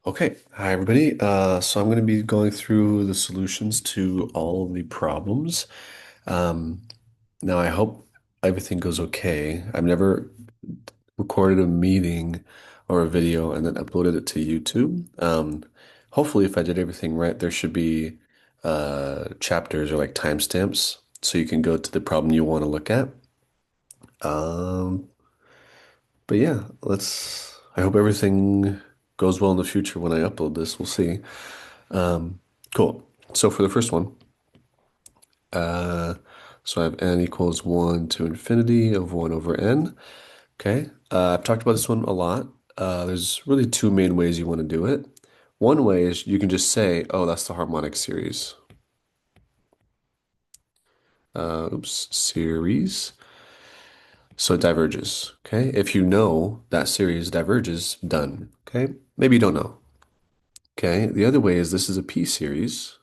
Okay, hi everybody. So I'm going to be going through the solutions to all of the problems. Um, Now I hope everything goes okay. I've never recorded a meeting or a video and then uploaded it to YouTube. Hopefully, if I did everything right, there should be chapters or like timestamps so you can go to the problem you want to look at. Um, but yeah, I hope everything goes well in the future when I upload this. We'll see. Um, cool. So for the first one, uh, so I have n equals 1 to infinity of 1 over n. Okay. I've talked about this one a lot. There's really two main ways you want to do it. One way is you can just say, oh, that's the harmonic series. Series. So it diverges. Okay. If you know that series diverges, done. Okay. Maybe you don't know. Okay. The other way is this is a p series.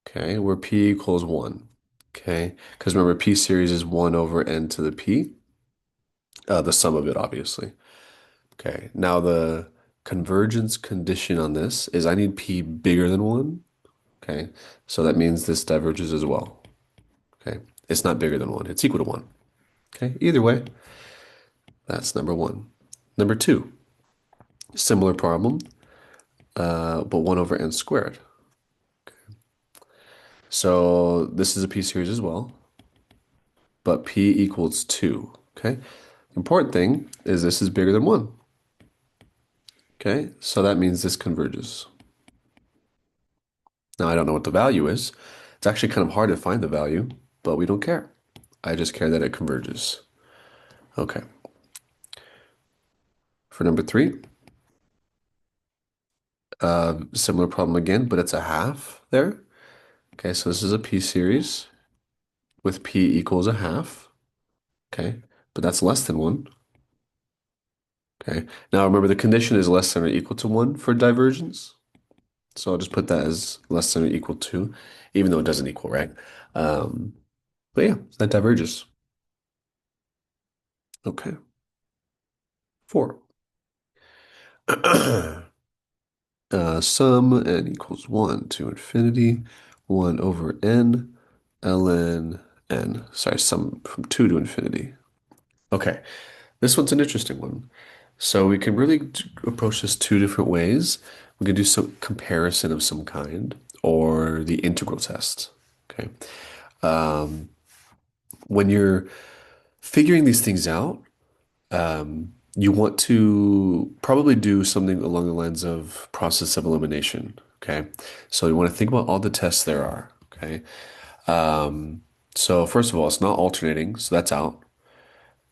Okay, where p equals 1. Okay, because remember, p series is 1 over n to the p, the sum of it, obviously. Okay, now the convergence condition on this is I need p bigger than 1. Okay, so that means this diverges as well. Okay, it's not bigger than 1, it's equal to 1. Okay, either way, that's number one. Number two, similar problem, but 1 over n squared. So this is a p series as well, but p equals 2. Okay, important thing is this is bigger than 1. Okay, so that means this converges. Now I don't know what the value is. It's actually kind of hard to find the value, but we don't care. I just care that it converges. Okay, for number three, similar problem again, but it's a half there. Okay, so this is a p series with p equals a half. Okay, but that's less than 1. Okay, now remember the condition is less than or equal to 1 for divergence. So I'll just put that as less than or equal to, even though it doesn't equal, right? Um, but yeah, that diverges. Okay. Four. Sum n equals 1 to infinity, 1 over n, ln n. Sorry, sum from 2 to infinity. Okay, this one's an interesting one. So we can really approach this two different ways. We can do some comparison of some kind or the integral test. Okay. Um, when you're figuring these things out, you want to probably do something along the lines of process of elimination. Okay. So you want to think about all the tests there are. Okay. Um, so first of all, it's not alternating, so that's out.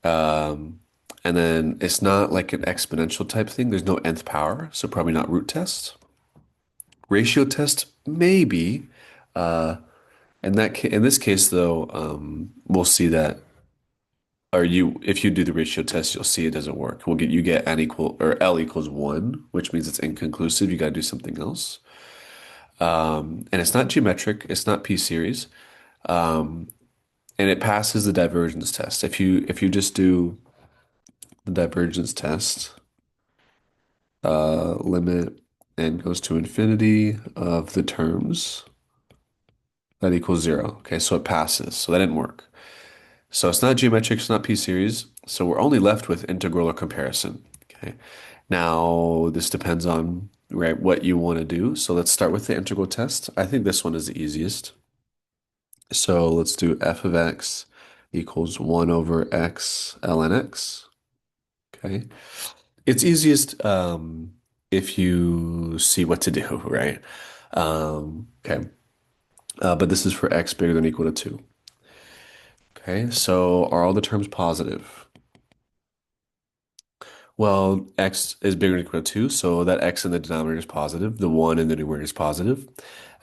Um, and then it's not like an exponential type thing. There's no nth power, so probably not root test. Ratio test, maybe. Uh, in this case, though, we'll see that or if you do the ratio test, you'll see it doesn't work. You get n equal or L equals 1, which means it's inconclusive. You got to do something else. And it's not geometric, it's not p series. Um, and it passes the divergence test. If you just do the divergence test, limit n goes to infinity of the terms, that equals 0. Okay, so it passes. So that didn't work. So it's not geometric, it's not p series. So we're only left with integral or comparison. Okay. Now, this depends on what you want to do. So let's start with the integral test. I think this one is the easiest. So let's do f of x equals 1 over x ln x. Okay. It's easiest if you see what to do, right? Okay. But this is for x bigger than or equal to 2. Okay. So are all the terms positive? Well, x is bigger than or equal to 2, so that x in the denominator is positive. The 1 in the numerator is positive.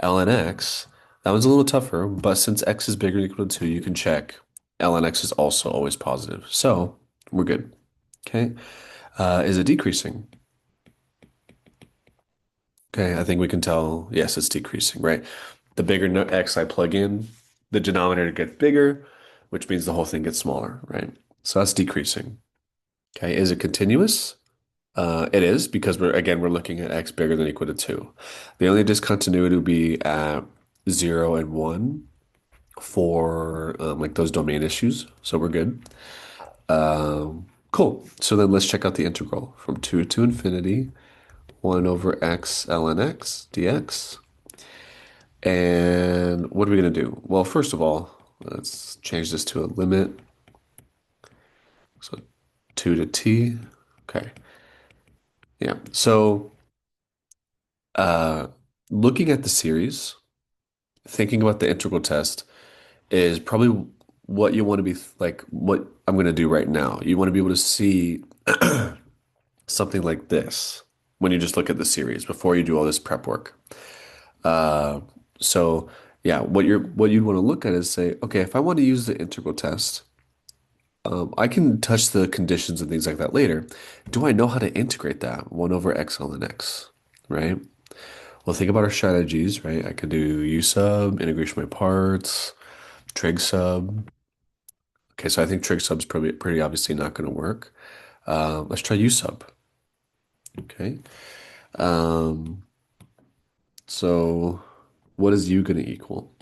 ln x, that one's a little tougher, but since x is bigger than or equal to 2, you can check ln x is also always positive. So we're good. Okay. Is it decreasing? Okay, I think we can tell, yes, it's decreasing, right? The bigger x I plug in, the denominator gets bigger, which means the whole thing gets smaller, right? So that's decreasing. Okay, is it continuous? It is because we're looking at x bigger than or equal to 2. The only discontinuity would be at 0 and 1 for like those domain issues. So we're good. Cool. So then let's check out the integral from 2 to infinity, 1 over x ln x dx. And what are we going to do? Well, first of all, let's change this to a limit. So 2 to t. Okay. Yeah. So uh, looking at the series, thinking about the integral test is probably what you want to be like, what I'm going to do right now. You want to be able to see something like this when you just look at the series before you do all this prep work. Uh, so yeah, what you'd want to look at is say, okay, if I want to use the integral test, I can touch the conditions and things like that later. Do I know how to integrate that 1 over x ln x, right? Well, think about our strategies, right? I could do u sub, integration by parts, trig sub. Okay, so I think trig sub's probably pretty obviously not going to work. Let's try u sub. Okay. Um, so what is u going to equal?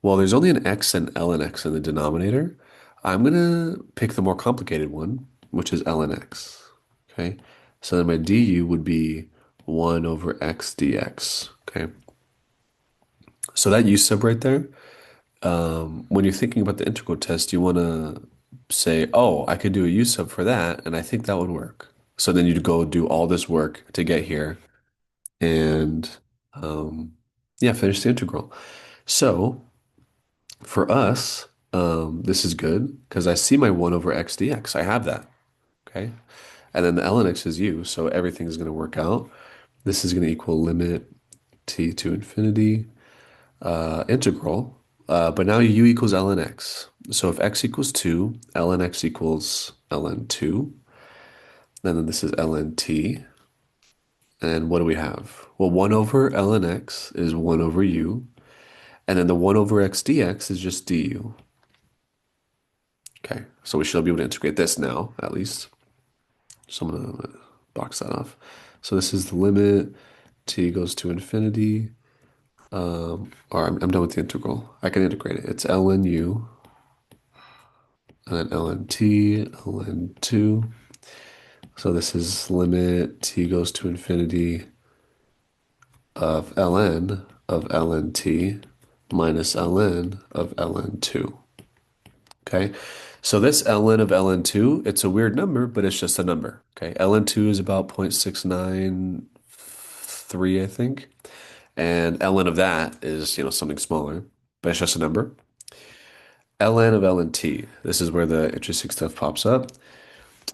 Well, there's only an x and ln x in the denominator. I'm going to pick the more complicated one, which is ln x. Okay. So then my du would be 1 over x dx. Okay. So that u sub right there, when you're thinking about the integral test, you want to say, oh, I could do a u sub for that, and I think that would work. So then you'd go do all this work to get here and um, yeah, finish the integral. So for us, this is good because I see my 1 over x dx. I have that. Okay. And then the ln x is u, so everything is going to work out. This is going to equal limit t to infinity integral. But now u equals ln x. So if x equals 2, ln x equals ln 2. And then this is ln t. And what do we have? Well, 1 over ln x is 1 over u. And then the 1 over x dx is just du. Okay, so we should be able to integrate this now, at least. So I'm going to box that off. So this is the limit. T goes to infinity. Or I'm done with the integral. I can integrate it. It's ln u, and then ln t, ln 2. So this is limit t goes to infinity of ln t minus ln of ln 2. Okay, so this ln of ln 2, it's a weird number, but it's just a number. Okay, ln 2 is about 0.693, I think. And ln of that is, something smaller, but it's just a number. Ln of ln t, this is where the interesting stuff pops up.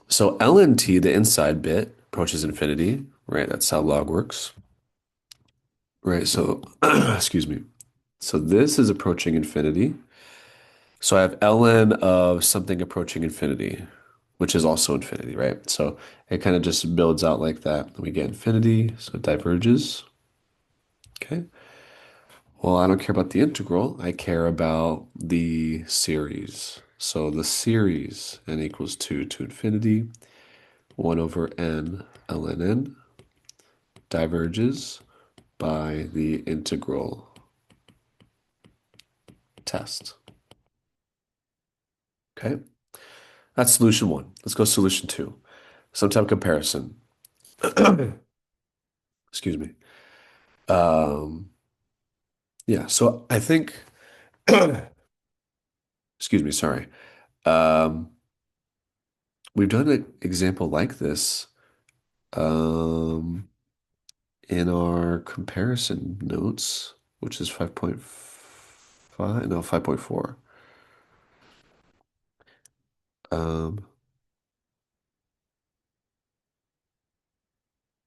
So ln t, the inside bit, approaches infinity, right? That's how log works, right? So, excuse me. So this is approaching infinity. So I have ln of something approaching infinity, which is also infinity, right? So it kind of just builds out like that. We get infinity, so it diverges. Okay. Well, I don't care about the integral. I care about the series. So the series n equals 2 to infinity, 1 over n ln n diverges by the integral test. Okay, that's solution one. Let's go solution two. Some type of comparison. Excuse me. Um, yeah, so I think, excuse me, sorry. Um, we've done an example like this in our comparison notes, which is 5.5, no, 5.4. Um,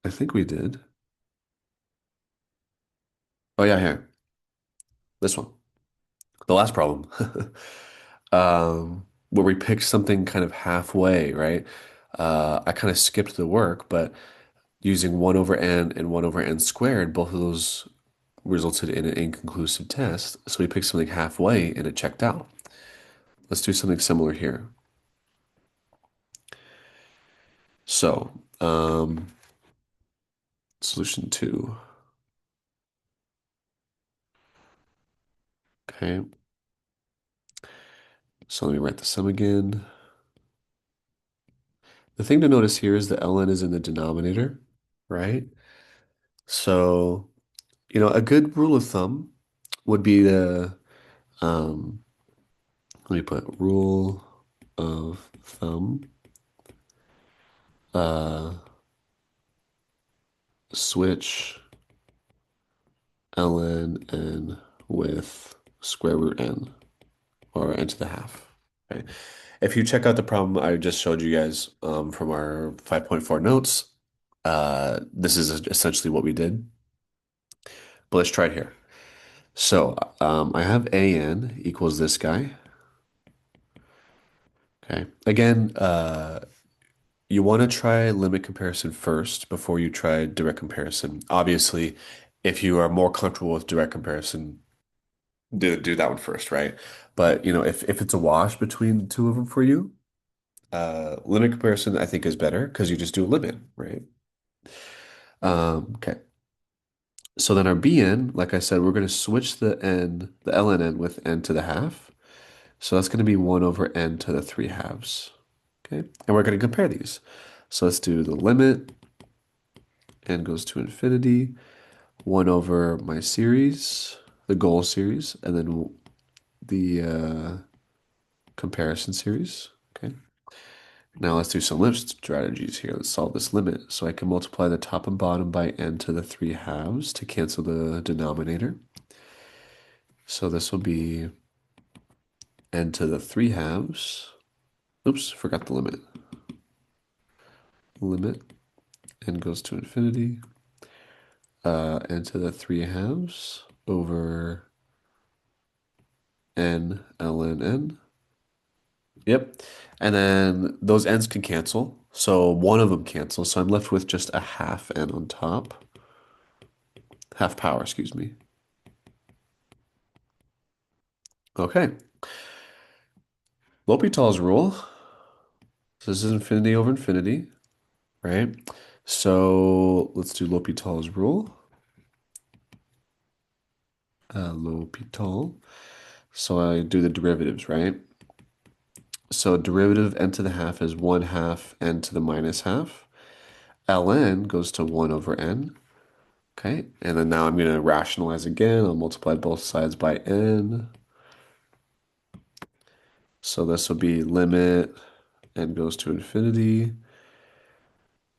I think we did. Oh yeah, here. This one. The last problem. Where we picked something kind of halfway, right? I kind of skipped the work, but using 1 over n and 1 over n squared, both of those resulted in an inconclusive test. So we picked something halfway and it checked out. Let's do something similar here. So Um, solution two. Okay, so let me write the sum again. The thing to notice here is the ln is in the denominator, right? So, a good rule of thumb would be um, let me put rule of thumb, uh, switch ln n with square root n, or n to the half. Okay. If you check out the problem I just showed you guys from our 5.4 notes, this is essentially what we did. But let's try it here. So I have an equals this guy. Okay. Again, you want to try limit comparison first before you try direct comparison. Obviously, if you are more comfortable with direct comparison, do that one first, right? But if it's a wash between the two of them for you, limit comparison I think is better because you just do a limit, right? Okay. So then our bn, like I said, we're going to switch the ln with n to the half. So that's going to be 1 over n to the 3 halves. Okay. And we're going to compare these. So let's do the limit. N goes to infinity. 1 over my series, the goal series, and then the comparison series. Okay. Now let's do some limit strategies here. Let's solve this limit. So I can multiply the top and bottom by n to the 3 halves to cancel the denominator. So this will be n to the 3 halves. Oops, forgot the limit. Limit n goes to infinity. N to the 3 halves over n ln n. Yep. And then those n's can cancel. So one of them cancels. So I'm left with just a half n on top. Half power, excuse me. Okay. L'Hopital's rule. So this is infinity over infinity, right? So let's do L'Hopital's rule. L'Hopital. So I do the derivatives, right? So derivative n to the half is 1 half n to the minus half. Ln goes to 1 over n. Okay, and then now I'm going to rationalize again. I'll multiply both sides by n. So this will be limit n goes to infinity.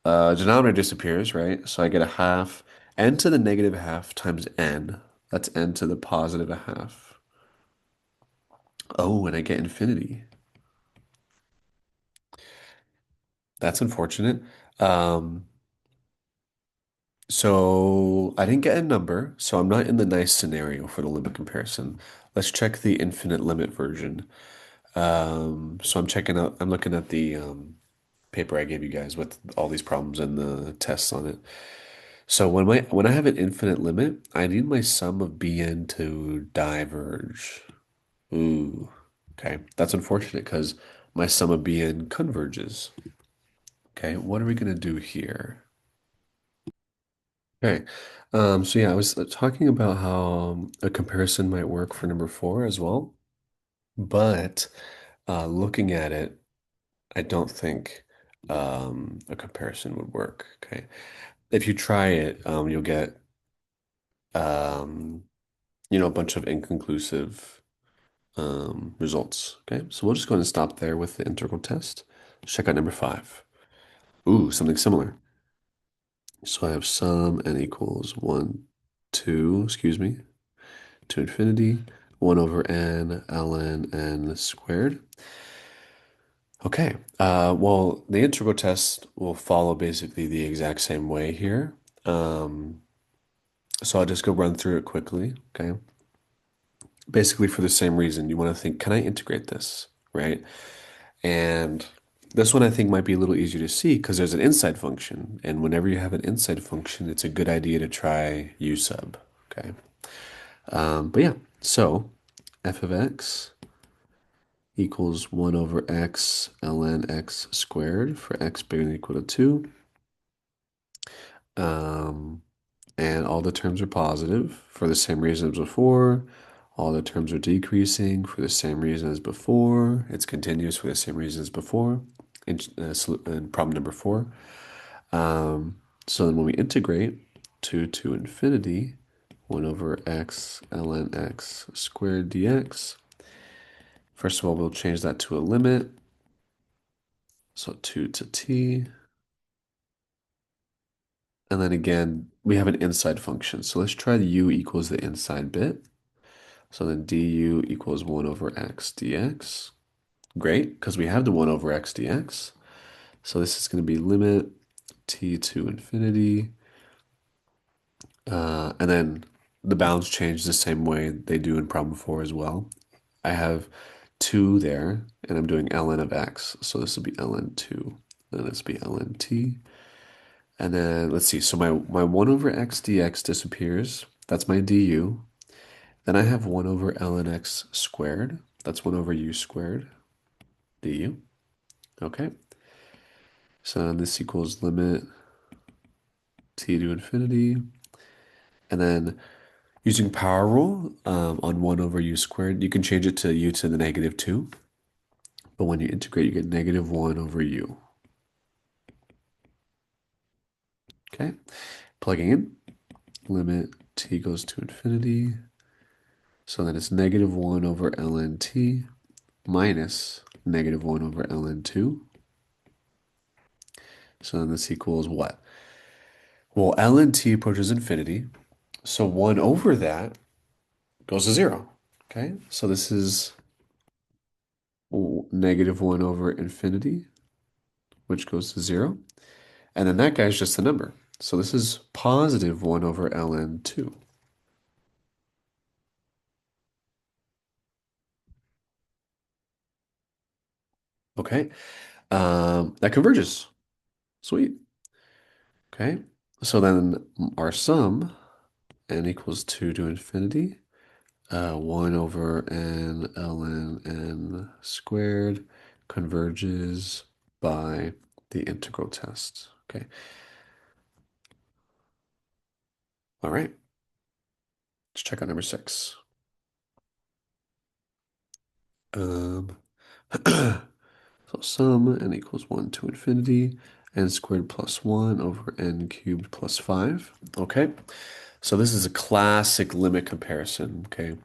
Denominator disappears, right? So I get a half. N to the negative half times n. That's n to the positive a half. Oh, and I get infinity. That's unfortunate. Um, so I didn't get a number, so I'm not in the nice scenario for the limit comparison. Let's check the infinite limit version. So I'm looking at the paper I gave you guys with all these problems and the tests on it. So when I have an infinite limit, I need my sum of bn to diverge. Ooh, okay. That's unfortunate because my sum of bn converges. Okay, what are we gonna do here? Okay. So yeah, I was talking about how a comparison might work for number four as well, but looking at it, I don't think a comparison would work. Okay. If you try it, you'll get um, a bunch of inconclusive results. Okay, so we'll just go ahead and stop there with the integral test. Check out number five. Ooh, something similar. So I have sum n equals 1, 2, excuse me, to infinity, 1 over n ln n squared. Okay, well, the integral test will follow basically the exact same way here. Um, so I'll just go run through it quickly, okay? Basically for the same reason. You want to think, can I integrate this, right? And this one I think might be a little easier to see because there's an inside function. And whenever you have an inside function, it's a good idea to try u sub, okay? But yeah, so f of x equals 1 over x ln x squared for x bigger than or equal to 2. Um, and all the terms are positive for the same reason as before. All the terms are decreasing for the same reason as before. It's continuous for the same reason as before. In problem number four. Um, so then when we integrate to infinity, 1 over x ln x squared dx, first of all, we'll change that to a limit. So 2 to t. And then again, we have an inside function. So let's try the u equals the inside bit. So then du equals 1 over x dx. Great, because we have the 1 over x dx. So this is going to be limit t to infinity. And then the bounds change the same way they do in problem 4 as well. I have 2 there, and I'm doing ln of x. So this will be ln 2. Then this will be ln t. And then let's see. So my 1 over x dx disappears. That's my du. Then I have 1 over ln x squared. That's 1 over u squared du. Okay. So this equals limit t to infinity. And then using power rule on 1 over u squared, you can change it to u to the negative 2. But when you integrate, you get negative 1 over u. Okay. Plugging in, limit t goes to infinity. So then it's negative 1 over ln t minus negative 1 over ln 2. So then this equals what? Well, ln t approaches infinity. So 1 over that goes to 0. Okay. So this is negative 1 over infinity, which goes to 0. And then that guy's just a number. So this is positive 1 over ln 2. Okay. That converges. Sweet. Okay. So then our sum, n equals 2 to infinity, 1 over n ln n squared converges by the integral test. Okay. All right. Let's check out number 6. Um, so sum n equals 1 to infinity, n squared plus 1 over n cubed plus 5. Okay. So this is a classic limit comparison. Okay.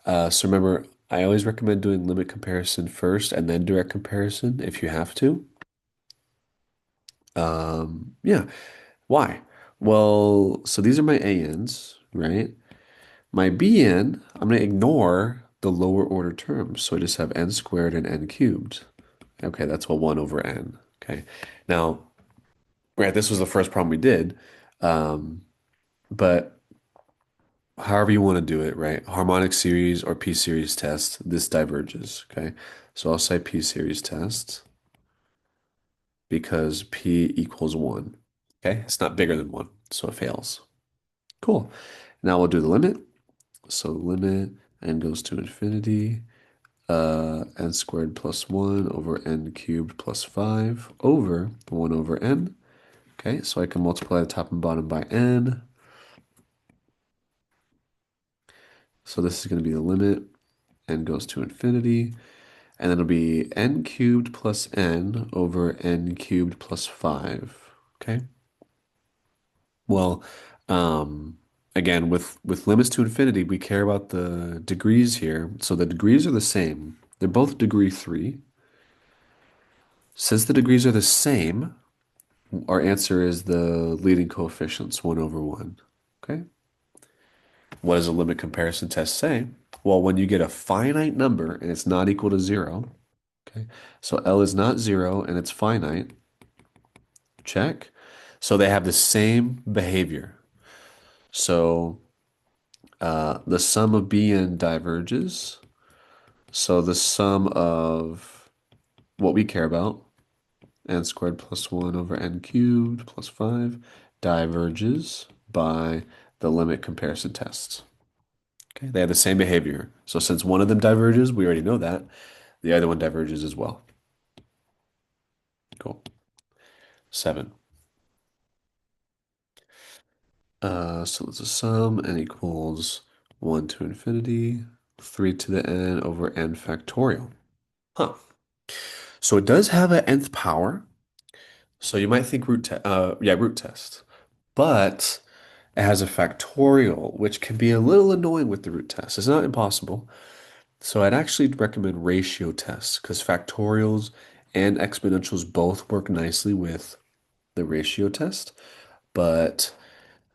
So remember, I always recommend doing limit comparison first and then direct comparison if you have to. Yeah. Why? Well, so these are my ANs, right? My BN, I'm going to ignore the lower order terms. So I just have n squared and n cubed. Okay, that's what 1 over n. Okay. Now, right, this was the first problem we did. But however you want to do it, right? Harmonic series or P series test, this diverges. Okay. So I'll say P series test because P equals 1. Okay. It's not bigger than 1, so it fails. Cool. Now we'll do the limit. So limit n goes to infinity, n squared plus 1 over n cubed plus 5 over 1 over n. Okay, so I can multiply the top and bottom by n. So this is going to be the limit. N goes to infinity. And then it'll be n cubed plus n over n cubed plus 5. Okay. Well, again, with limits to infinity, we care about the degrees here. So the degrees are the same. They're both degree 3. Since the degrees are the same, our answer is the leading coefficients, 1 over 1. Okay. What does a limit comparison test say? Well, when you get a finite number and it's not equal to 0, okay, so L is not 0 and it's finite, check. So they have the same behavior. So the sum of Bn diverges. So the sum of what we care about, n squared plus 1 over n cubed plus 5, diverges by the limit comparison test. Okay, they have the same behavior. So since one of them diverges, we already know that. The other one diverges as well. Cool. 7. So it's a sum, n equals 1 to infinity, 3 to the n over n factorial. Huh. So it does have an nth power. So you might think root test. But it has a factorial, which can be a little annoying with the root test. It's not impossible. So I'd actually recommend ratio tests because factorials and exponentials both work nicely with the ratio test, but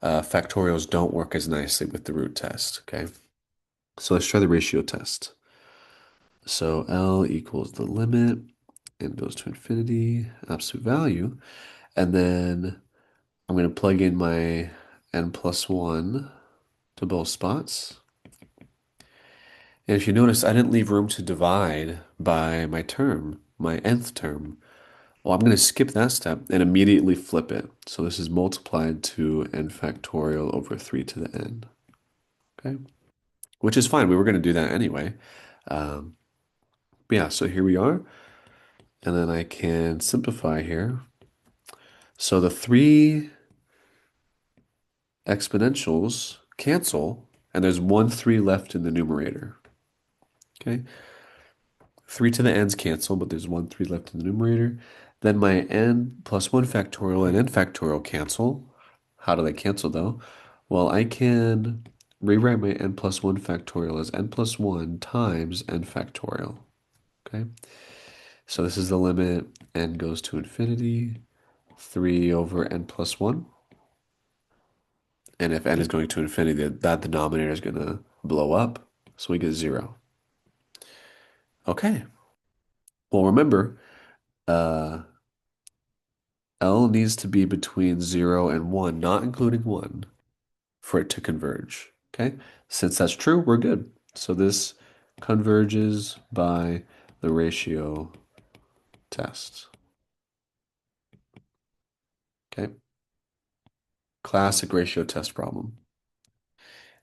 factorials don't work as nicely with the root test. Okay, so let's try the ratio test. So L equals the limit and goes to infinity, absolute value. And then I'm going to plug in my n plus 1 to both spots. And if you notice, I didn't leave room to divide by my term, my nth term. Well, I'm going to skip that step and immediately flip it. So this is multiplied to n factorial over 3 to the n. Okay, which is fine. We were going to do that anyway. Um, but yeah, so here we are. And then I can simplify here. So the three exponentials cancel, and there's one 3 left in the numerator. Okay, 3 to the n's cancel, but there's one 3 left in the numerator. Then my n plus 1 factorial and n factorial cancel. How do they cancel though? Well, I can rewrite my n plus 1 factorial as n plus 1 times n factorial. Okay, so this is the limit. N goes to infinity, 3 over n plus 1. And if n is going to infinity, that denominator is going to blow up. So we get 0. Okay. Well, remember, uh, L needs to be between 0 and 1, not including 1, for it to converge. Okay? Since that's true, we're good. So this converges by the ratio test. Okay? Classic ratio test problem.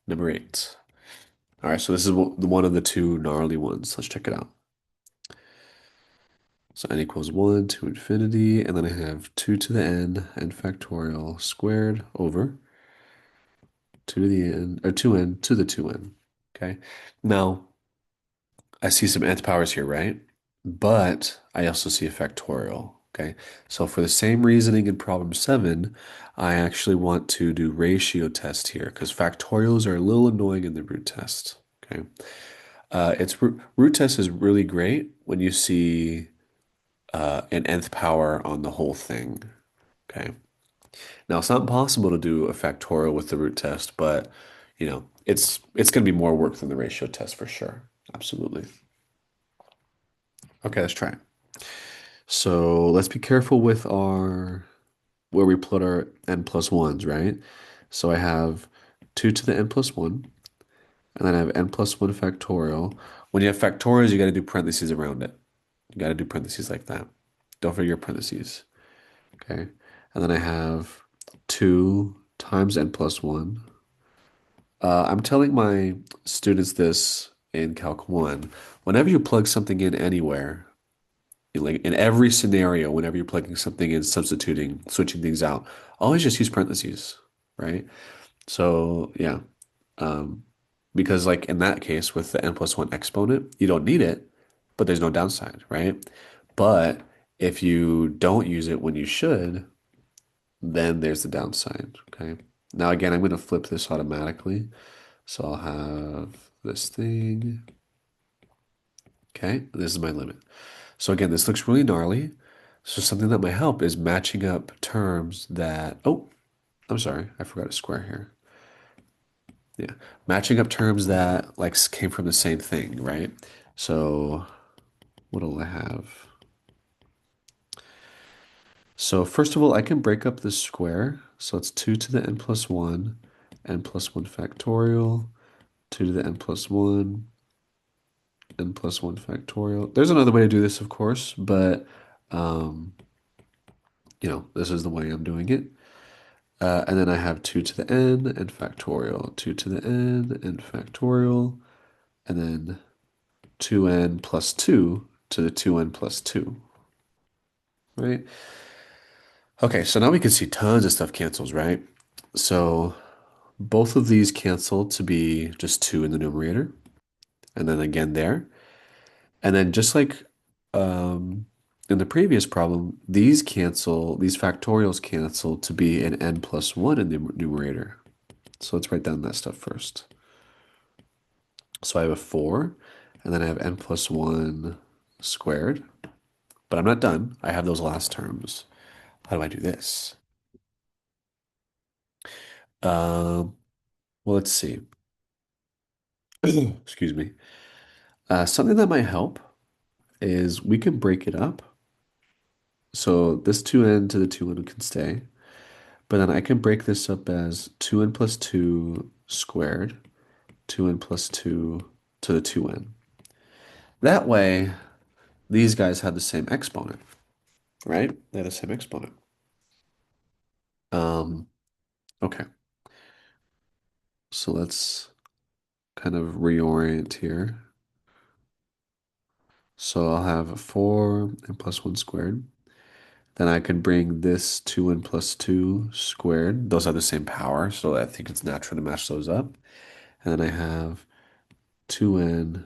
Number 8. All right, so this is one of the two gnarly ones. Let's check it out. So n equals 1 to infinity, and then I have 2 to the n factorial squared over 2 to the n, or 2n to the 2n. Okay. Now, I see some nth powers here, right? But I also see a factorial. Okay. So for the same reasoning in problem 7, I actually want to do ratio test here because factorials are a little annoying in the root test. Okay. Root test is really great when you see an nth power on the whole thing. Okay. Now it's not possible to do a factorial with the root test, but it's going to be more work than the ratio test for sure. Absolutely. Okay, let's try it. So let's be careful with our where we put our n plus ones, right? So I have 2 to the n plus 1, and then I have n plus 1 factorial. When you have factorials, you got to do parentheses around it. You got to do parentheses like that. Don't forget your parentheses. Okay. And then I have 2 times n plus 1. I'm telling my students this in Calc 1. Whenever you plug something in anywhere, like in every scenario, whenever you're plugging something in, substituting, switching things out, always just use parentheses, right? So yeah, um, because like in that case with the n plus 1 exponent, you don't need it, but there's no downside, right? But if you don't use it when you should, then there's the downside, okay? Now again, I'm going to flip this automatically. So I'll have this thing. Okay, this is my limit. So again, this looks really gnarly. So something that might help is matching up terms that, oh, I'm sorry, I forgot a square here. Yeah, matching up terms that like came from the same thing, right? So what'll I have? So first of all, I can break up this square. So it's 2 to the n plus 1, n plus 1 factorial, 2 to the n plus 1, n plus 1 factorial. There's another way to do this, of course, but um, this is the way I'm doing it. And then I have 2 to the n and factorial, 2 to the n and factorial, and then 2n plus 2 to the 2n plus 2, right? Okay, so now we can see tons of stuff cancels, right? So both of these cancel to be just 2 in the numerator, and then again there. And then just like in the previous problem, these factorials cancel to be an n plus 1 in the numerator. So let's write down that stuff first. So I have a 4, and then I have n plus 1 squared. But I'm not done. I have those last terms. How do I do this? Um, well, let's see. Excuse me. Something that might help is we can break it up. So this 2n to the 2n can stay. But then I can break this up as 2n plus 2 squared, 2n plus 2 to the 2n. That way, these guys have the same exponent, right? They have the same exponent. Um, okay. So let's kind of reorient here. So I'll have 4n plus 1 squared. Then I can bring this 2n plus 2 squared. Those are the same power, so I think it's natural to match those up. And then I have 2n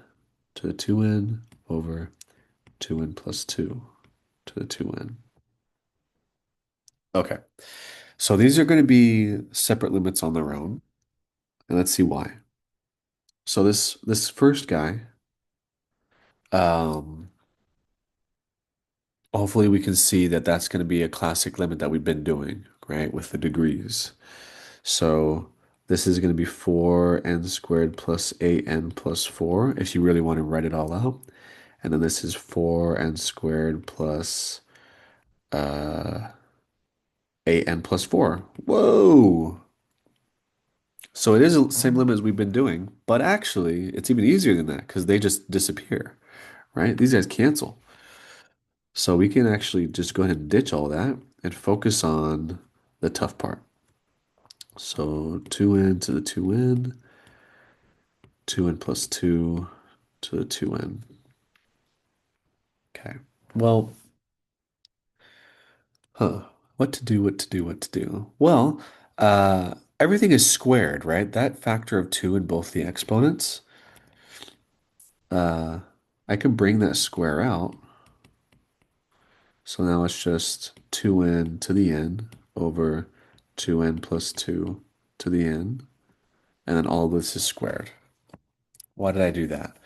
to the 2n over 2n plus 2 to the 2n. Okay, so these are going to be separate limits on their own, and let's see why. So this first guy, um, hopefully we can see that that's going to be a classic limit that we've been doing, right, with the degrees. So this is going to be 4n squared plus 8n plus 4 if you really want to write it all out. And then this is 4n squared plus uh, 8n plus 4. Whoa! So it is the same limit as we've been doing, but actually it's even easier than that because they just disappear, right? These guys cancel. So we can actually just go ahead and ditch all that and focus on the tough part. So 2n to the 2n, 2n plus 2 to the 2n. Okay. Well, huh. What to do, what to do, what to do? Well, everything is squared, right? That factor of 2 in both the exponents, uh, I can bring that square out. So now it's just 2n to the n over 2n plus 2 to the n. And then all this is squared. Why did I do that?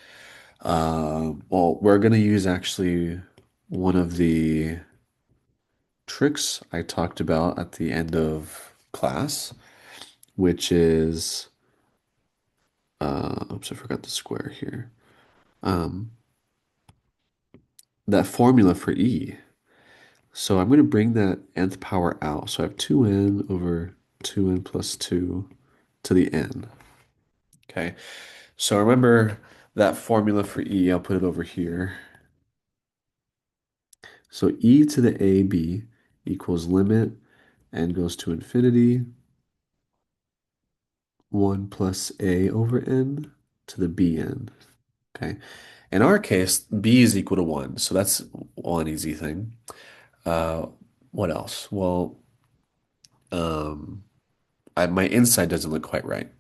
Well, we're going to use actually one of the tricks I talked about at the end of class, which is, oops, I forgot the square here. Um, that formula for E. So I'm going to bring that nth power out. So I have 2n over 2n plus 2 to the n. Okay. So remember that formula for E, I'll put it over here. So E to the AB equals limit n goes to infinity 1 plus a over n to the bn. Okay. In our case, b is equal to 1, so that's one easy thing. Uh, what else? Well, um, my inside doesn't look quite right.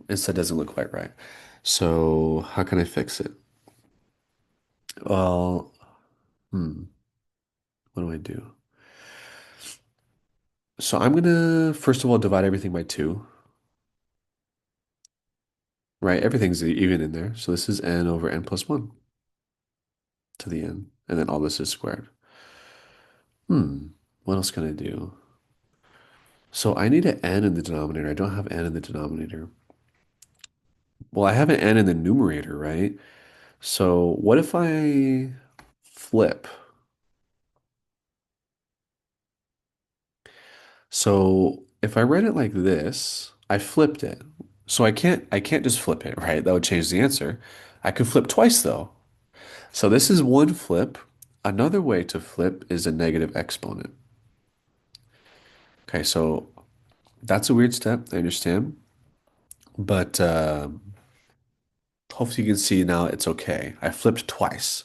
Inside doesn't look quite right. So how can I fix it? Well, what do I do? So I'm gonna first of all divide everything by 2, right? Everything's even in there. So this is n over n plus 1 to the n, and then all this is squared. What else can I do? So I need an n in the denominator. I don't have n in the denominator. Well, I have an n in the numerator, right? So what if I flip? So if I read it like this, I flipped it. So I can't just flip it, right? That would change the answer. I could flip twice though. So this is one flip. Another way to flip is a negative exponent. Okay, so that's a weird step, I understand. But hopefully you can see now it's okay. I flipped twice.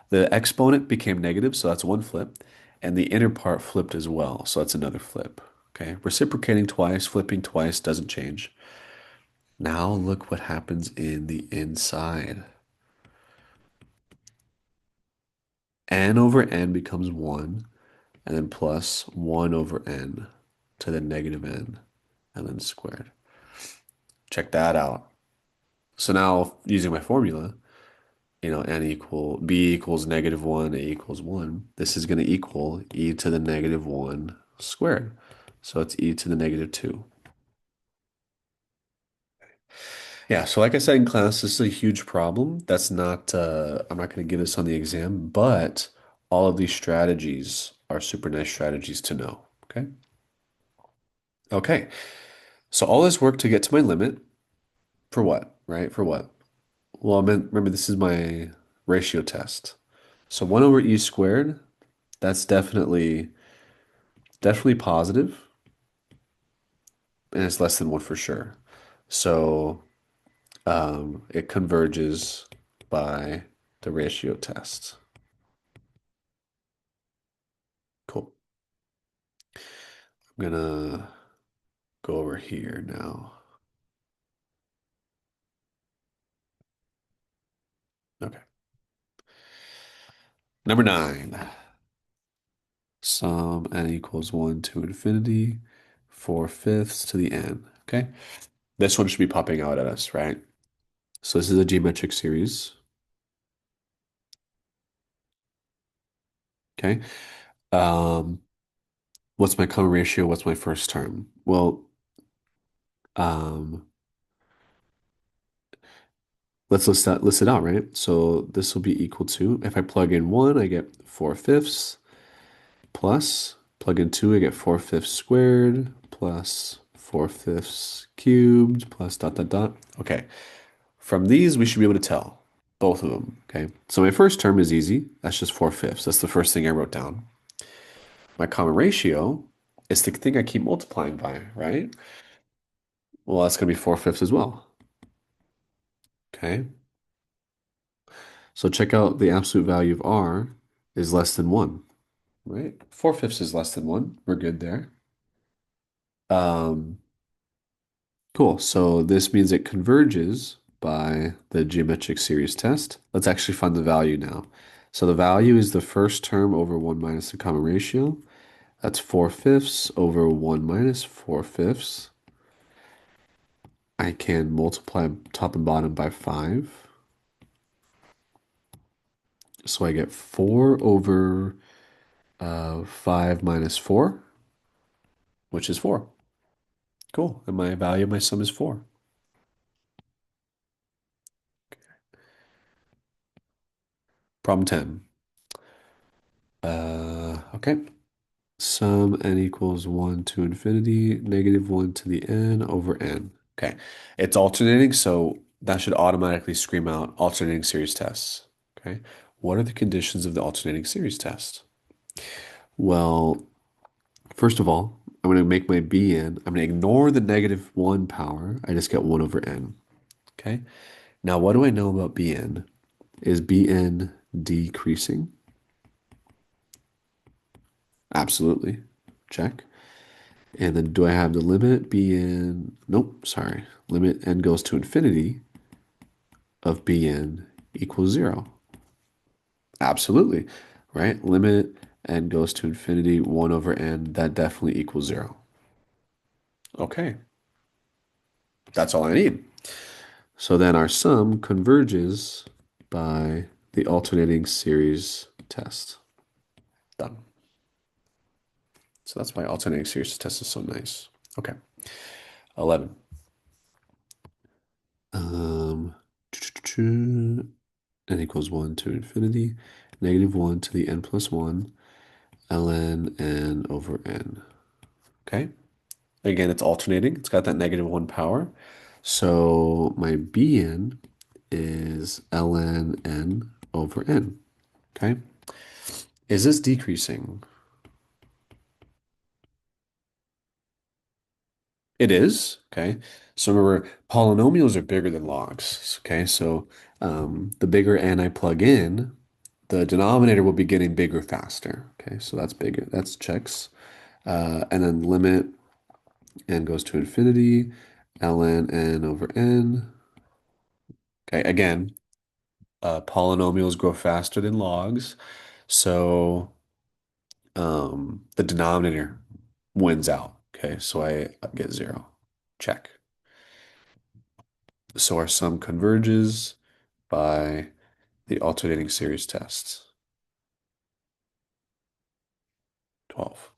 The exponent became negative, so that's one flip. And the inner part flipped as well, so that's another flip. Okay, reciprocating twice, flipping twice doesn't change. Now look what happens in the inside. N over n becomes 1, and then plus 1 over n to the negative n, and then squared. Check that out. So now, using my formula, b equals -1, a equals 1. This is going to equal e to the -1 squared. So it's e to the -2. Yeah, so like I said in class, this is a huge problem. I'm not going to give this on the exam, but all of these strategies are super nice strategies to know. Okay. Okay. So all this work to get to my limit for what, right? For what? Well, remember, this is my ratio test. So 1 over e squared, that's definitely positive, and it's less than 1 for sure. So it converges by the ratio test. Cool. I'm gonna go over here now. Okay. Number 9. Sum n equals 1 to infinity, 4/5 to the n. Okay. This one should be popping out at us, right? So this is a geometric series. Okay. Um, what's my common ratio? What's my first term? Well, um, let's list it out, right? So this will be equal to, if I plug in 1, I get 4/5 plus, plug in 2, I get 4/5 squared plus 4/5 cubed plus dot dot dot. Okay. From these, we should be able to tell both of them. Okay. So my first term is easy. That's just 4/5. That's the first thing I wrote down. My common ratio is the thing I keep multiplying by, right? Well, that's going to be 4/5 as well. Okay. So check out the absolute value of r is less than 1, right? 4/5 is less than 1. We're good there. Um, cool. So this means it converges by the geometric series test. Let's actually find the value now. So the value is the first term over 1 minus the common ratio. That's 4/5 over 1 minus 4/5. I can multiply top and bottom by 5. So I get 4 over 5 minus 4, which is 4. Cool. And my value of my sum is 4. Problem 10. Okay. Sum n equals 1 to infinity, -1 to the n over n. Okay. It's alternating, so that should automatically scream out alternating series tests. Okay. What are the conditions of the alternating series test? Well, first of all, I'm going to make my bn. I'm going to ignore the -1 power. I just get 1 over n. Okay. Now, what do I know about bn? Is bn decreasing? Absolutely. Check. And then do I have the limit bn? Nope, sorry. Limit n goes to infinity of bn equals 0. Absolutely. Right? Limit n goes to infinity, 1 over n, that definitely equals 0. Okay. That's all I need. So then our sum converges by the alternating series test. Done. So that's why alternating series test is so nice. Okay. 11. N equals 1 to infinity, -1 to the n plus 1, ln n over n. Okay. Again, it's alternating. It's got that -1 power. So my bn is ln n over n. Okay. Is this decreasing? It is. Okay. So remember, polynomials are bigger than logs. Okay. So the bigger n I plug in, the denominator will be getting bigger faster. Okay. So that's bigger. That's checks. And then limit N goes to infinity, ln n over n. Okay, again, polynomials grow faster than logs, so the denominator wins out. Okay, so I get 0. Check. So our sum converges by the alternating series tests. 12.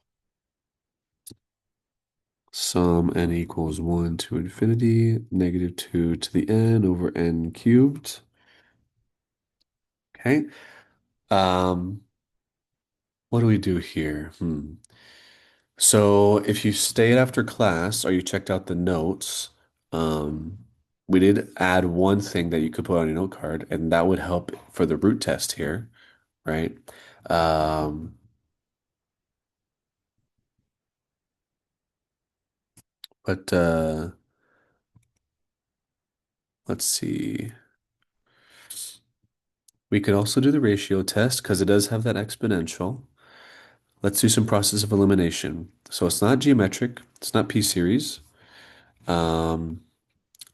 Sum n equals 1 to infinity, negative 2 to the n over n cubed. Okay. Um, what do we do here? So if you stayed after class or you checked out the notes, um, we did add one thing that you could put on your note card, and that would help for the root test here, right? Um, but let's see. We could also do the ratio test because it does have that exponential. Let's do some process of elimination. So it's not geometric, it's not p-series. Um,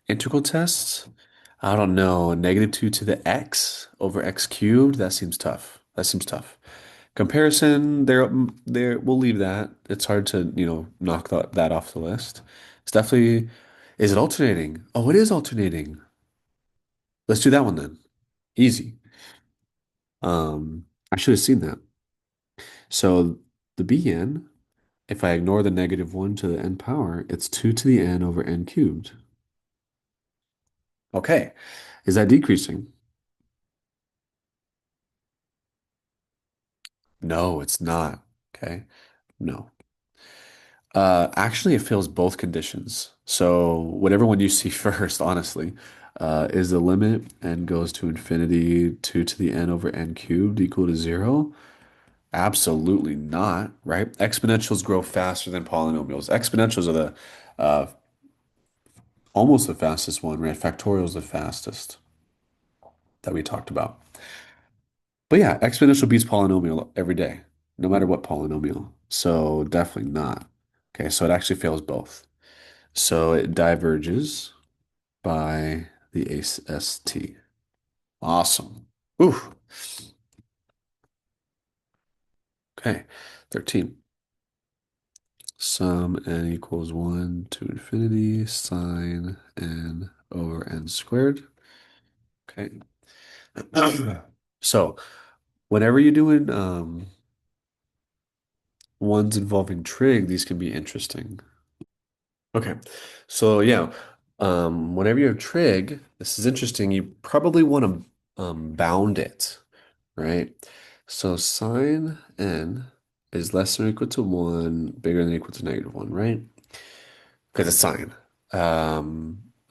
Integral tests, I don't know, negative 2 to the x over x cubed, that seems tough. That seems tough. Comparison, there, we'll leave that. It's hard to, knock that off the list. It's definitely, is it alternating? Oh, it is alternating. Let's do that one then. Easy. I should have seen that. So the bn, if I ignore the negative 1 to the n power, it's 2 to the n over n cubed. Okay. Is that decreasing? No, it's not. Okay. No. Actually, it fails both conditions. So whatever one you see first, honestly, is the limit n goes to infinity, 2 to the n over n cubed equal to 0? Absolutely not, right? Exponentials grow faster than polynomials. Exponentials are the uh, almost the fastest one, right? Factorial is the fastest that we talked about. But yeah, exponential beats polynomial every day, no matter what polynomial. So definitely not. Okay, so it actually fails both. So it diverges by the AST. Awesome. Ooh. Okay, 13. Sum n equals 1 to infinity sine n over n squared. Okay. So whenever you're doing ones involving trig, these can be interesting. Okay. So yeah, whenever you have trig, this is interesting. You probably want to bound it, right? So sine n is less than or equal to 1, bigger than or equal to negative 1, right? Because it's sine.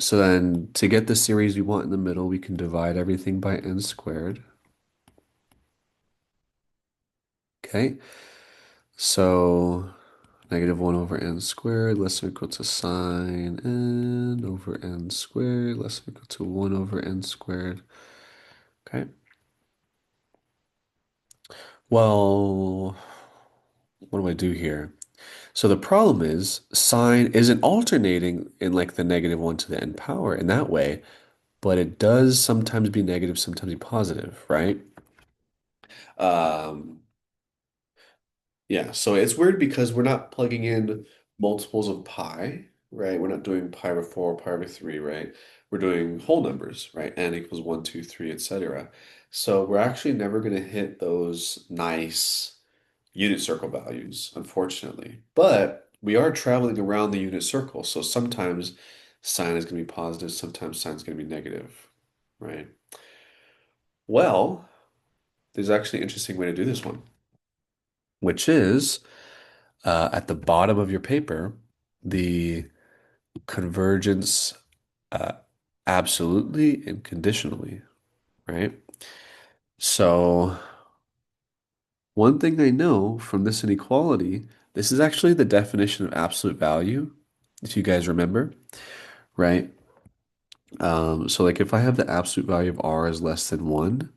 So then to get the series we want in the middle, we can divide everything by n squared. Okay. So negative 1 over n squared less than or equal to sine n over n squared less than or equal to 1 over n squared. Okay. Well, what do I do here? So the problem is sine isn't alternating in like the negative 1 to the n power in that way, but it does sometimes be negative, sometimes be positive, right? Um, yeah, so it's weird because we're not plugging in multiples of pi, right? We're not doing pi over 4, pi over 3, right? We're doing whole numbers, right? N equals 1, 2, 3, etc. So we're actually never going to hit those nice unit circle values, unfortunately. But we are traveling around the unit circle, so sometimes sine is going to be positive, sometimes sine is going to be negative, right? Well, there's actually an interesting way to do this one, which is at the bottom of your paper, the convergence uh, absolutely and conditionally, right? So one thing I know from this inequality, this is actually the definition of absolute value, if you guys remember, right? So like if I have the absolute value of r is less than 1,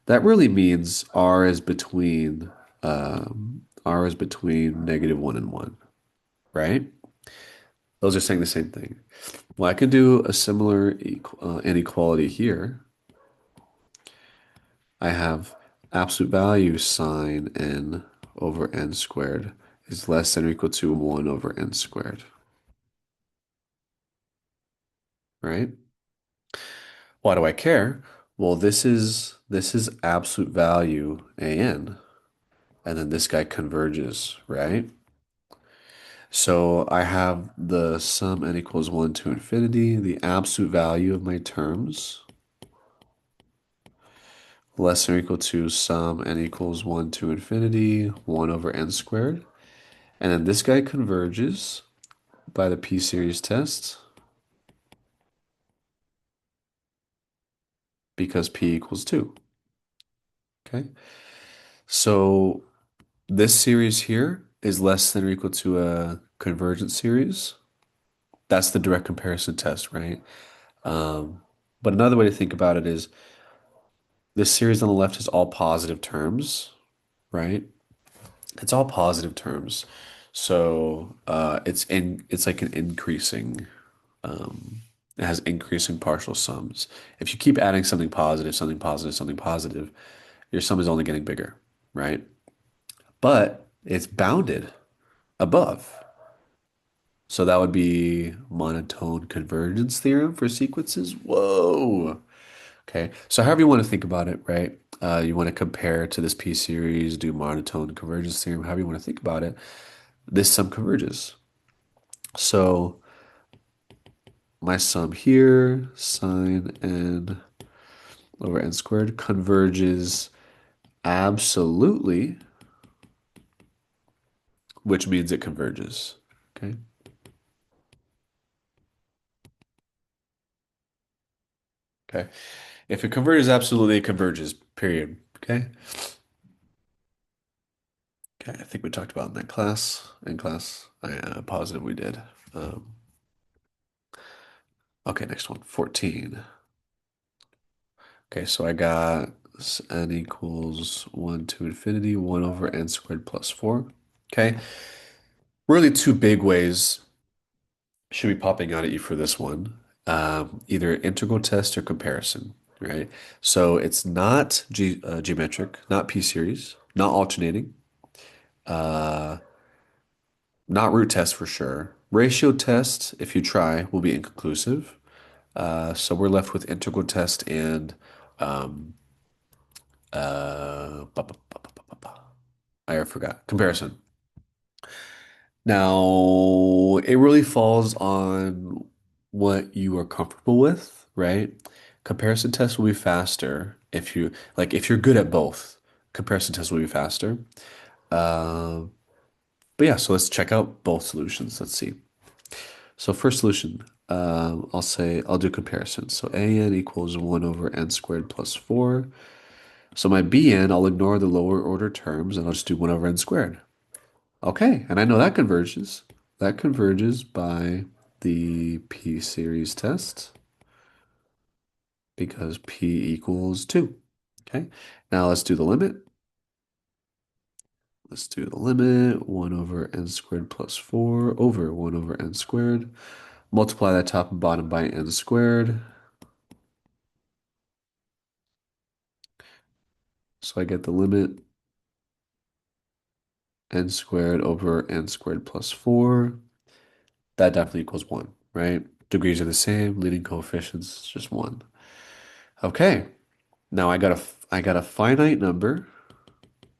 that really means r is between negative 1 and 1, right? Those are saying the same thing. Well, I could do a similar inequality here. I have absolute value sine n over n squared is less than or equal to 1 over n squared, right? Why do I care? Well, this is absolute value an, and then this guy converges, right? So I have the sum n equals 1 to infinity, the absolute value of my terms, less than or equal to sum n equals 1 to infinity, 1 over n squared. And then this guy converges by the p-series test because p equals 2. Okay. So this series here is less than or equal to a convergent series. That's the direct comparison test, right? Um, but another way to think about it is this series on the left is all positive terms, right? It's all positive terms. So it's like an increasing it has increasing partial sums. If you keep adding something positive, something positive, something positive, your sum is only getting bigger, right? But it's bounded above. So that would be monotone convergence theorem for sequences. Whoa. Okay. So however you want to think about it, right? You want to compare to this P series, do monotone convergence theorem, however you want to think about it. This sum converges. So my sum here, sine n over n squared, converges absolutely, which means it converges. Okay. Okay. If it converges absolutely, it converges, period. Okay. Okay. I think we talked about in that class. In class, I am positive we did. Um, okay, next one, 14. Okay, so I got n equals 1 to infinity, 1 over n squared plus 4. Okay. Really two big ways should be popping out at you for this one. Either integral test or comparison, right? So it's not geometric, not p-series, not alternating, uh, not root test for sure. Ratio test, if you try, will be inconclusive. So we're left with integral test and um, I forgot comparison. Now, it really falls on what you are comfortable with, right? Comparison tests will be faster if you're good at both. Comparison tests will be faster. Uh, but yeah, so let's check out both solutions. Let's see. So first solution, I'll do comparison. So an equals 1 over n squared plus 4. So my bn, I'll ignore the lower order terms and I'll just do 1 over n squared. Okay, and I know that converges. That converges by the p-series test because p equals 2. Okay, now let's do the limit. Let's do the limit. 1 over n squared plus 4 over 1 over n squared. Multiply that top and bottom by n squared. So I get the limit n squared over n squared plus 4. That definitely equals 1, right? Degrees are the same, leading coefficients is just 1. Okay, now I got a finite number.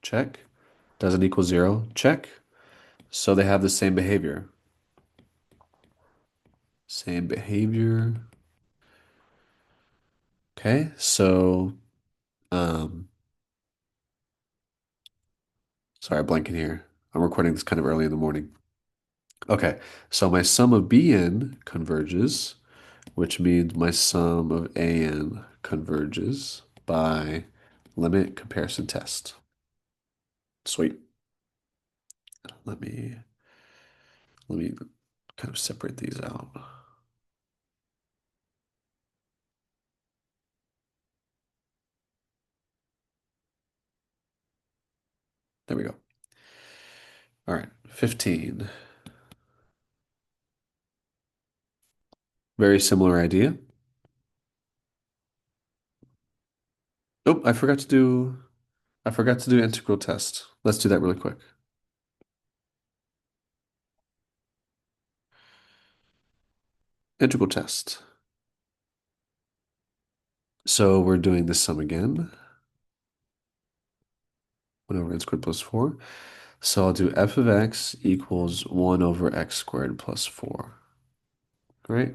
Check. Doesn't equal 0. Check. So they have the same behavior. Same behavior. Okay, so um sorry, I'm blanking here. I'm recording this kind of early in the morning. Okay, so my sum of bn converges, which means my sum of an converges by limit comparison test. Sweet. Let me let me kind of separate these out. There we go. All right, 15. Very similar idea. Oh, I forgot to do integral test. Let's do that really quick. Integral test. So we're doing this sum again. 1 over n squared plus 4. So I'll do f of x equals 1 over x squared plus 4. Right?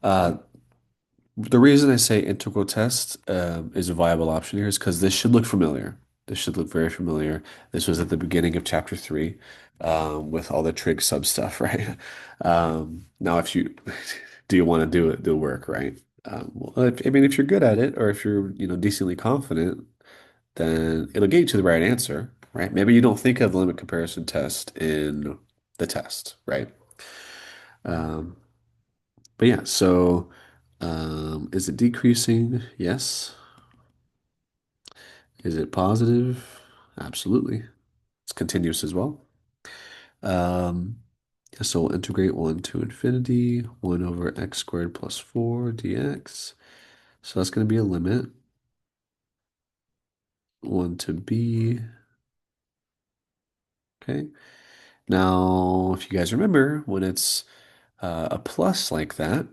Uh, the reason I say integral test is a viable option here is because this should look familiar. This should look very familiar. This was at the beginning of chapter 3 with all the trig sub stuff, right? Now, if you do you want to do it, do work, right? Well, I mean, if you're good at it or if you're, decently confident, then it'll get you to the right answer, right? Maybe you don't think of the limit comparison test in the test, right? Um, but yeah, so is it decreasing? Yes. Is it positive? Absolutely. It's continuous as well. Um, so we'll integrate 1 to infinity, 1 over x squared plus 4 dx. So that's going to be a limit, 1 to b. Okay. Now, if you guys remember, when it's a plus like that,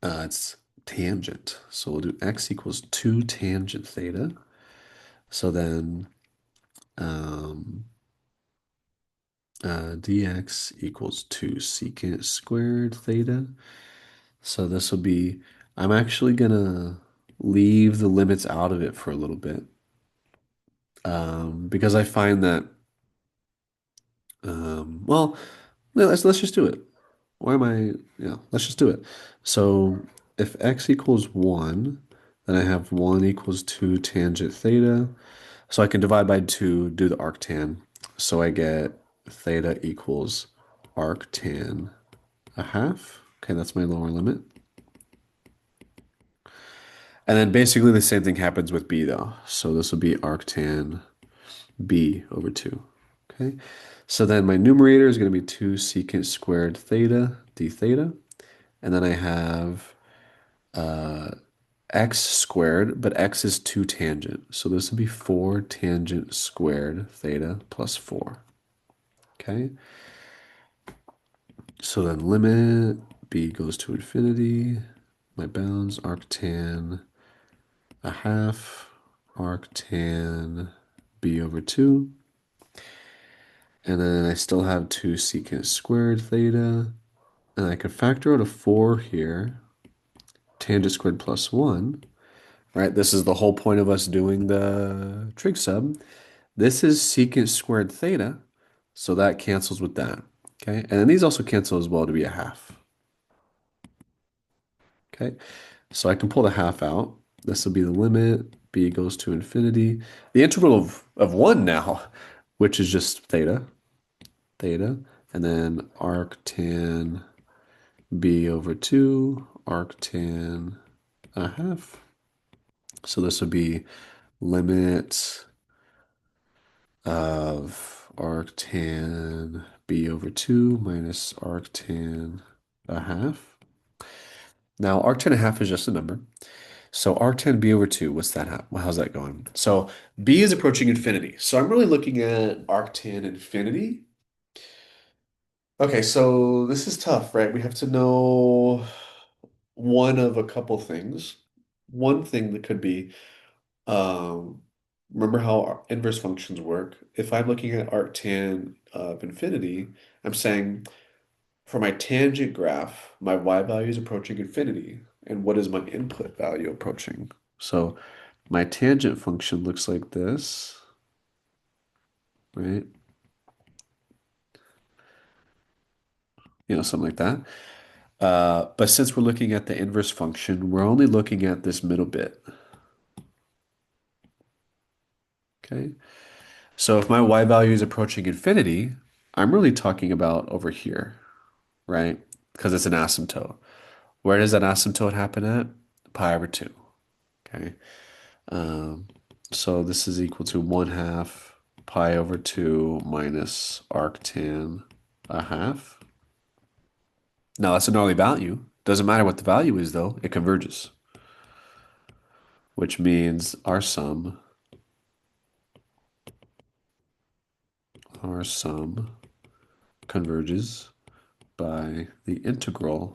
it's tangent. So we'll do x equals 2 tangent theta. So then um, dx equals 2 secant squared theta. So this will be, I'm actually gonna leave the limits out of it for a little bit because I find that, well, let's just do it. Why am I, yeah, let's just do it. So if x equals 1, then I have 1 equals 2 tangent theta. So I can divide by 2, do the arctan. So I get theta equals arctan a half. Okay, that's my lower limit. And then basically the same thing happens with b though. So this will be arctan b over 2. Okay, so then my numerator is going to be 2 secant squared theta d theta. And then I have uh, x squared, but x is 2 tangent. So this would be 4 tangent squared theta plus 4. Okay, so then limit b goes to infinity. My bounds arctan a half arctan b over 2. And then I still have 2 secant squared theta. And I can factor out a 4 here. Tangent squared plus 1. Right? This is the whole point of us doing the trig sub. This is secant squared theta. So that cancels with that. Okay. And then these also cancel as well to be a half. Okay. So I can pull the half out. This will be the limit. B goes to infinity. The integral of 1 now, which is just theta. Theta. And then arctan b over 2, arctan a half. So this would be limit of arctan b over 2 minus arctan a half. Now, arctan a half is just a number. So arctan b over 2, what's that? How's that going? So b is approaching infinity. So I'm really looking at arctan infinity. Okay, so this is tough, right? We have to know one of a couple things. One thing that could be, um, remember how our inverse functions work? If I'm looking at arctan of infinity, I'm saying for my tangent graph, my y value is approaching infinity. And what is my input value approaching? So my tangent function looks like this, right? Something like that. But since we're looking at the inverse function, we're only looking at this middle bit. Okay. So if my y value is approaching infinity, I'm really talking about over here, right? Because it's an asymptote. Where does that asymptote happen at? Pi over 2. Okay. Um, so this is equal to 1 half pi over 2 minus arctan a half. Now that's an early value. Doesn't matter what the value is though, it converges, which means our sum converges by the integral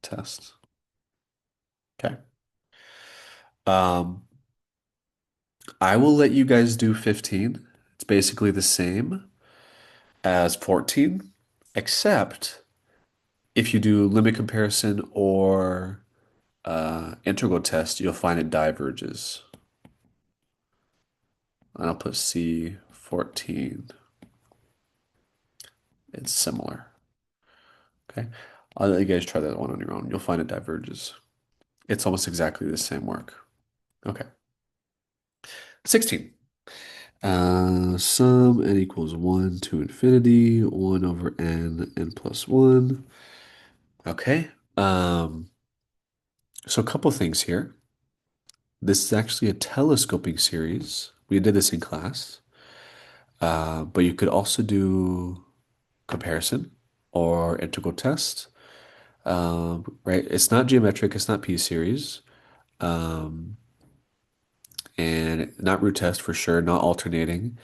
test. Okay. Um, I will let you guys do 15. It's basically the same as 14, except if you do limit comparison or integral test, you'll find it diverges. And I'll put C 14. It's similar. Okay. I'll let you guys try that one on your own. You'll find it diverges. It's almost exactly the same work. Okay. 16. Sum n equals 1 to infinity, 1 over n plus 1. Okay. So a couple things here. This is actually a telescoping series. We did this in class. But you could also do comparison or integral test. Right? It's not geometric, it's not p-series. Um, and not root test for sure, not alternating.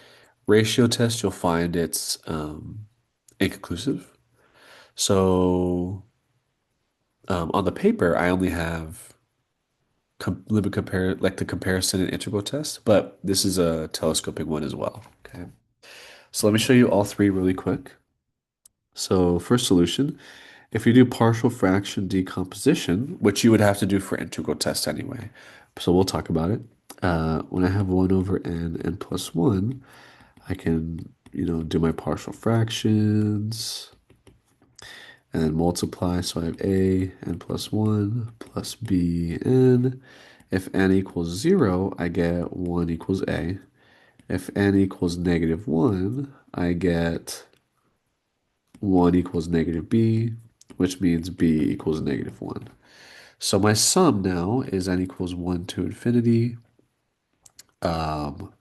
Ratio test, you'll find it's inconclusive. So on the paper, I only have limit compare like the comparison and integral test, but this is a telescoping one as well. Okay. So let me show you all three really quick. So first solution, if you do partial fraction decomposition, which you would have to do for integral test anyway, so we'll talk about it. When I have 1 over n plus 1, I can, do my partial fractions and then multiply. So I have a n plus 1 plus b n. If n equals 0, I get 1 equals a. If n equals negative 1, I get 1 equals negative b, which means b equals negative 1. So my sum now is n equals 1 to infinity, um,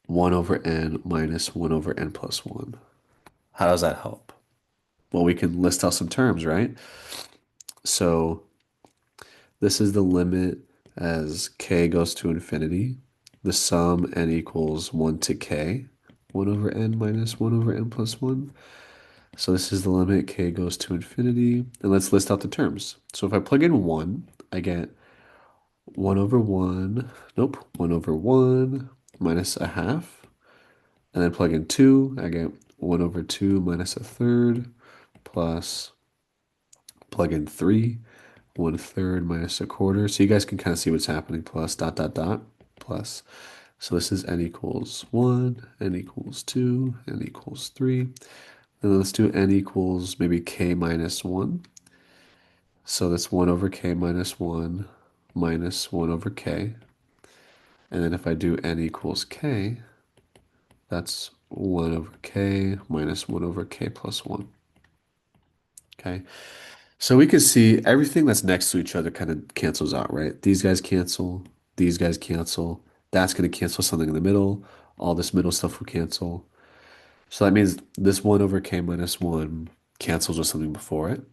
1 over n minus 1 over n plus 1. How does that help? Well, we can list out some terms, right? So this is the limit as k goes to infinity. The sum n equals 1 to k, 1 over n minus 1 over n plus 1. So this is the limit k goes to infinity. And let's list out the terms. So if I plug in 1, I get 1 over 1, nope, 1 over 1 minus a half. And then plug in 2, I get 1 over 2 minus a third plus plug in 3, 1/3 minus a quarter. So you guys can kind of see what's happening. Plus dot dot dot plus. So this is n equals 1, n equals 2, n equals 3. And then let's do n equals maybe k minus 1. So that's 1 over k minus 1 minus 1 over k. And then if I do n equals k, that's 1 over k minus 1 over k plus 1. Okay. So we can see everything that's next to each other kind of cancels out, right? These guys cancel, these guys cancel. That's going to cancel something in the middle. All this middle stuff will cancel. So that means this 1 over k minus 1 cancels with something before it.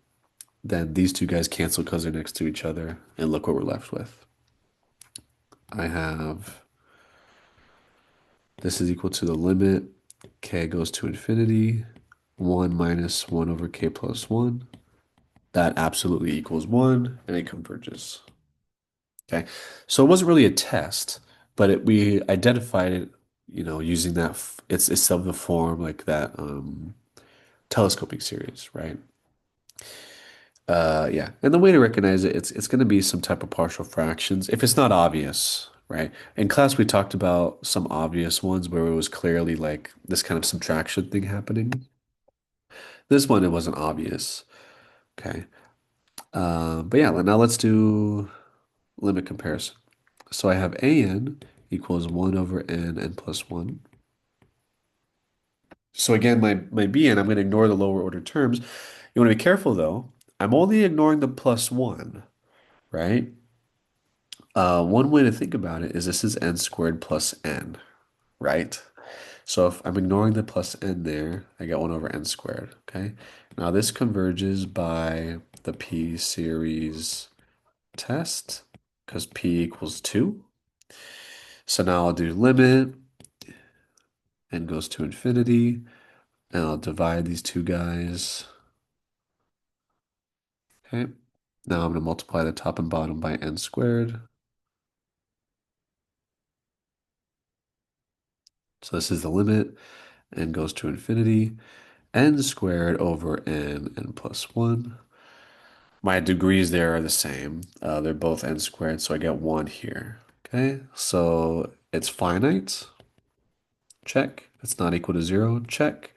Then these two guys cancel because they're next to each other. And look what we're left with. I have this is equal to the limit k goes to infinity, 1 minus 1 over k plus 1. That absolutely equals 1, and it converges. Okay, so it wasn't really a test, but we identified it, using that. It's of the form like that telescoping series, right? Yeah, and the way to recognize it, it's going to be some type of partial fractions if it's not obvious, right? In class, we talked about some obvious ones where it was clearly like this kind of subtraction thing happening. This one, it wasn't obvious. Okay, but yeah, now let's do limit comparison. So I have an equals 1 over n plus 1. So again, my bn, I'm going to ignore the lower order terms. You want to be careful though. I'm only ignoring the plus 1, right? One way to think about it is this is n squared plus n, right? So if I'm ignoring the plus n there, I get 1 over n squared, okay? Now this converges by the p series test because p equals 2. So now I'll do limit, n goes to infinity, and I'll divide these two guys, okay? Now I'm going to multiply the top and bottom by n squared. So this is the limit, n goes to infinity, n squared over n plus 1. My degrees there are the same. They're both n squared, so I get 1 here. Okay, so it's finite. Check. It's not equal to 0. Check.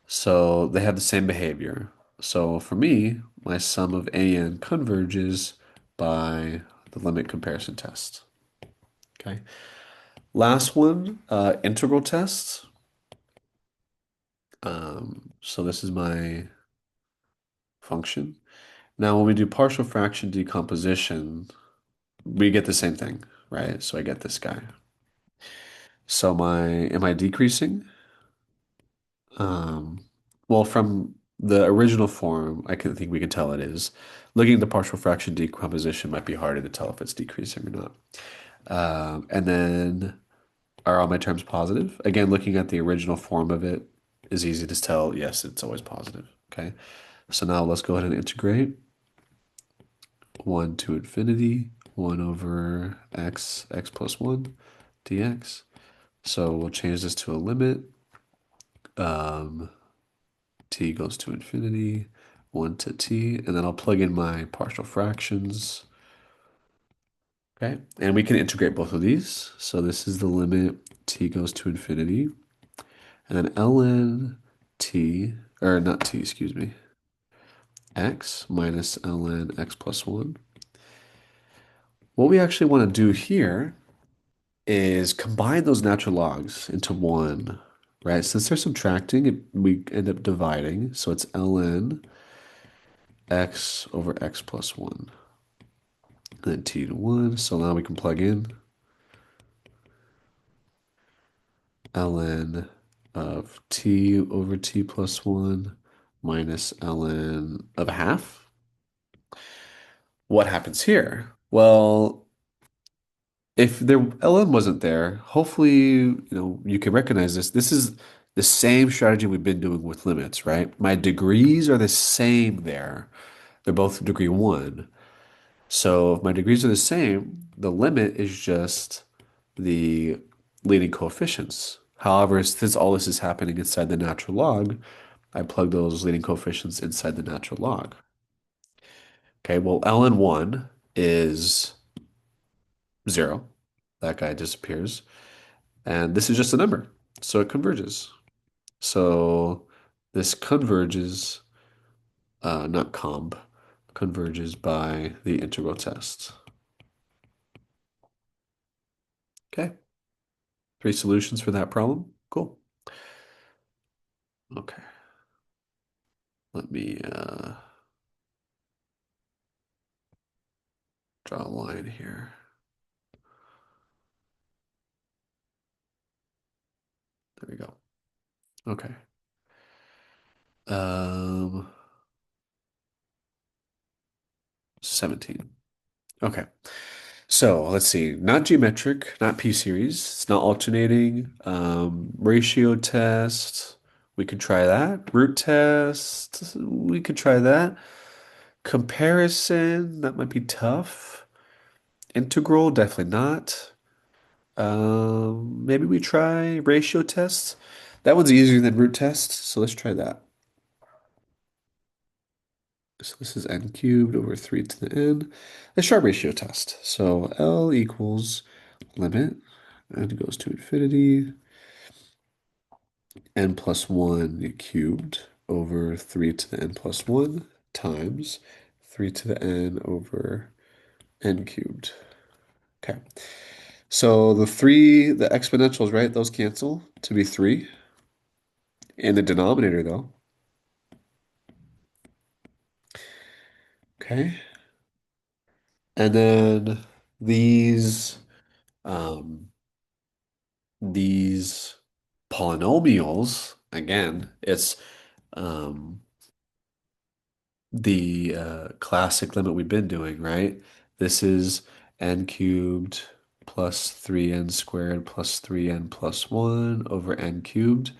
So they have the same behavior. So for me, my sum of an converges by the limit comparison test. Okay. Last one, integral test. So this is my function. Now, when we do partial fraction decomposition, we get the same thing, right? So I get this guy. So am I decreasing? Um, well, from the original form, I can think we can tell it is. Looking at the partial fraction decomposition might be harder to tell if it's decreasing or not. And then are all my terms positive? Again, looking at the original form of it is easy to tell. Yes, it's always positive. Okay. So now let's go ahead and integrate 1 to infinity, 1 over x plus 1 dx. So we'll change this to a limit. Um, t goes to infinity, 1 to t, and then I'll plug in my partial fractions. Okay, and we can integrate both of these. So this is the limit t goes to infinity, and then ln t, or not t, excuse me, x minus ln x plus 1. What we actually want to do here is combine those natural logs into one, right? Since they're subtracting, we end up dividing. So it's ln x over x plus 1. And then t to 1. So now we can plug in ln of t over t plus 1 minus ln of a half. What happens here? Well, if there ln wasn't there, hopefully, you can recognize this. This is the same strategy we've been doing with limits, right? My degrees are the same there. They're both degree 1. So if my degrees are the same, the limit is just the leading coefficients. However, since all this is happening inside the natural log, I plug those leading coefficients inside the natural log. Okay, well, ln1 is 0. That guy disappears. And this is just a number, so it converges. So this converges, not converges by the integral test. Okay, 3 solutions for that problem. Cool. Okay, let me draw a line here. There we go. Okay. Um, 17. Okay. So let's see. Not geometric, not p-series. It's not alternating. Ratio test. We could try that. Root test. We could try that. Comparison. That might be tough. Integral. Definitely not. Maybe we try ratio test. That one's easier than root test. So let's try that. So this is n cubed over 3 to the n. The sharp ratio test. So L equals limit, n goes to infinity, n plus 1 cubed over 3 to the n plus 1 times 3 to the n over n cubed. Okay. So the exponentials, right? Those cancel to be 3. In the denominator, though. Okay. And then these, um, these Polynomials, again, it's um, the classic limit we've been doing, right? This is n cubed plus 3n squared plus 3n plus 1 over n cubed.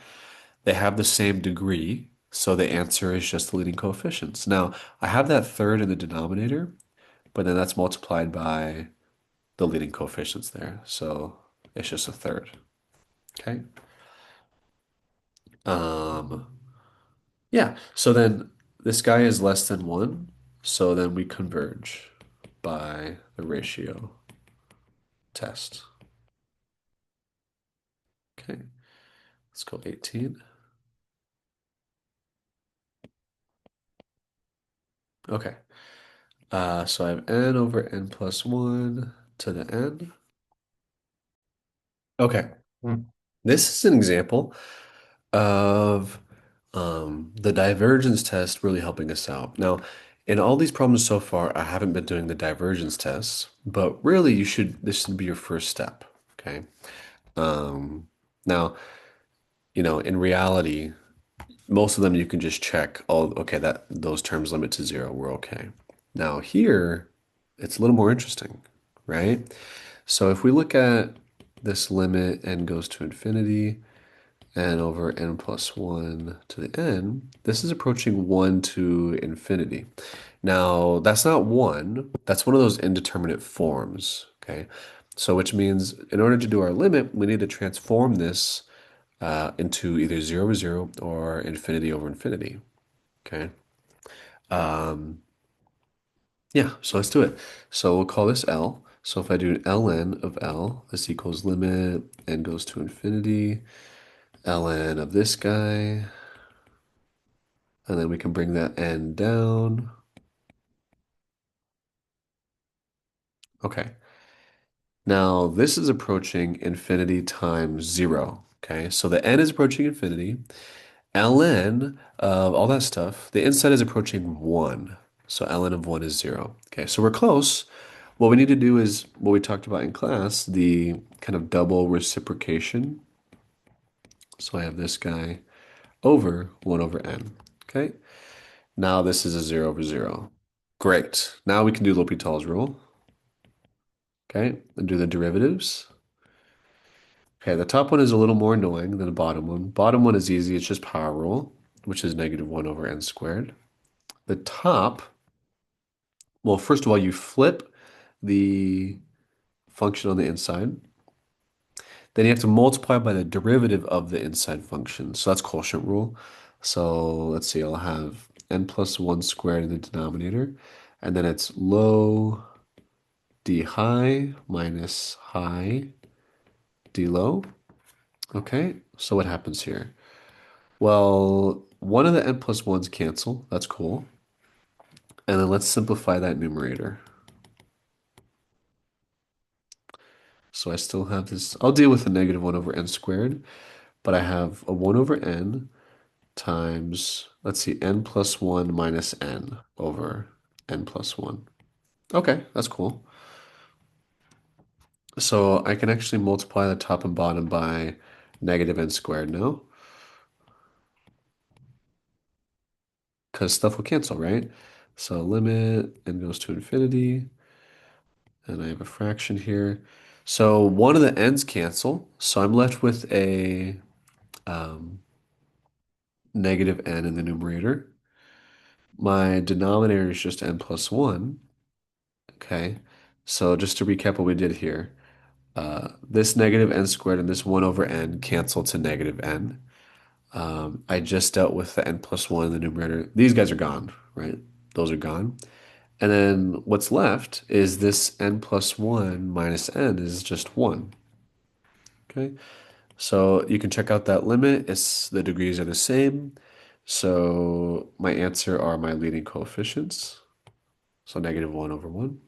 They have the same degree, so the answer is just the leading coefficients. Now, I have that third in the denominator, but then that's multiplied by the leading coefficients there. So it's just a third. Okay. Um, yeah. So then this guy is less than one. So then we converge by the ratio test. Okay. Let's go 18. Okay. So I have n over n plus 1 to the n. Okay. This is an example of the divergence test really helping us out. Now, in all these problems so far, I haven't been doing the divergence tests, but really this should be your first step, okay? Um, now, in reality, most of them you can just check, oh, okay, that those terms limit to zero, we're okay. Now here, it's a little more interesting, right? So if we look at this limit n goes to infinity, n over n plus 1 to the n, this is approaching 1 to infinity. Now, that's not 1. That's one of those indeterminate forms, okay? So which means in order to do our limit, we need to transform this into either 0 over 0 or infinity over infinity, okay? Um, yeah, so let's do it. So we'll call this L. So if I do an ln of L, this equals limit n goes to infinity, ln of this guy, and then we can bring that n down. Okay. Now this is approaching infinity times 0. Okay, so the n is approaching infinity. ln of all that stuff, the inside is approaching 1. So ln of 1 is 0. Okay, so we're close. What we need to do is what we talked about in class, the kind of double reciprocation. So I have this guy over 1 over n. Okay, now this is a 0 over 0. Great. Now we can do L'Hopital's rule. Okay, and do the derivatives. Okay, the top one is a little more annoying than the bottom one. Bottom one is easy, it's just power rule, which is negative 1 over n squared. The top, well, first of all, you flip the function on the inside. Then you have to multiply by the derivative of the inside function. So that's quotient rule. So let's see, I'll have n plus 1 squared in the denominator. And then it's low d high minus high d low. Okay, so what happens here? Well, one of the n plus 1's cancel. That's cool. And then let's simplify that numerator. So I still have this. I'll deal with the negative 1 over n squared, but I have a 1 over n times, let's see, n plus 1 minus n over n plus 1. Okay, that's cool. So I can actually multiply the top and bottom by negative n squared now, because stuff will cancel, right? So limit n goes to infinity, and I have a fraction here. So one of the n's cancel, so I'm left with a um, negative n in the numerator. My denominator is just n plus 1. Okay, so just to recap what we did here, this negative n squared and this 1 over n cancel to negative n. I just dealt with the n plus 1 in the numerator. These guys are gone, right? Those are gone. And then what's left is this n plus 1 minus n is just 1. Okay, so you can check out that limit. The degrees are the same. So my answer are my leading coefficients. So negative 1 over 1.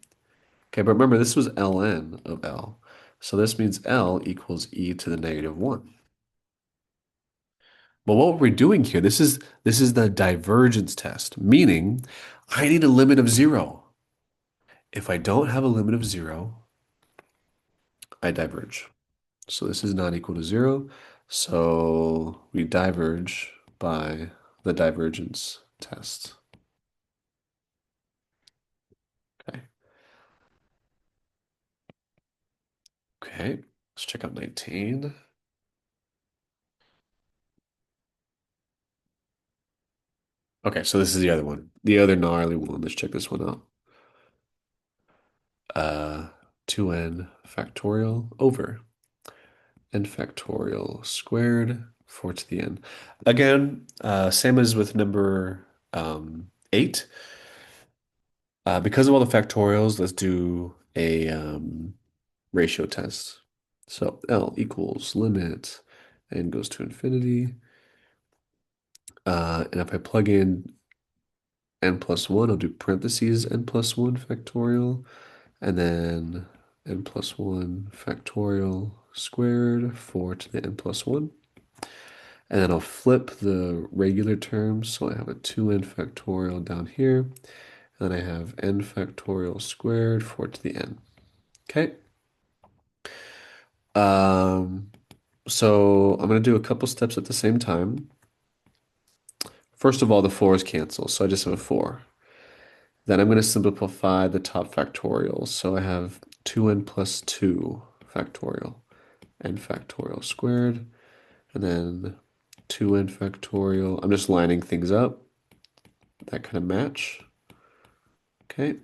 Okay, but remember this was ln of L. So this means L equals e to the negative 1. But what we're doing here, this is the divergence test, meaning I need a limit of 0. If I don't have a limit of 0, I diverge. So this is not equal to 0. So we diverge by the divergence test. Okay. Okay. Let's check out 19. Okay, so this is the other one. The other gnarly one. Let's check this one out. Uh, 2n factorial over n factorial squared 4 to the n. Again, same as with number 8. Because of all the factorials, let's do a ratio test. So L equals limit n goes to infinity. And if I plug in n plus 1, I'll do parentheses n plus 1 factorial, and then n plus 1 factorial squared 4 to the n plus 1. And then I'll flip the regular terms. So I have a 2n factorial down here. And then I have n factorial squared 4 to the n. Okay. Um, so I'm going to do a couple steps at the same time. First of all, the 4's cancel. So I just have a 4. Then I'm going to simplify the top factorials. So I have 2n plus 2 factorial, n factorial squared, and then 2n factorial. I'm just lining things up that kind of match. Okay.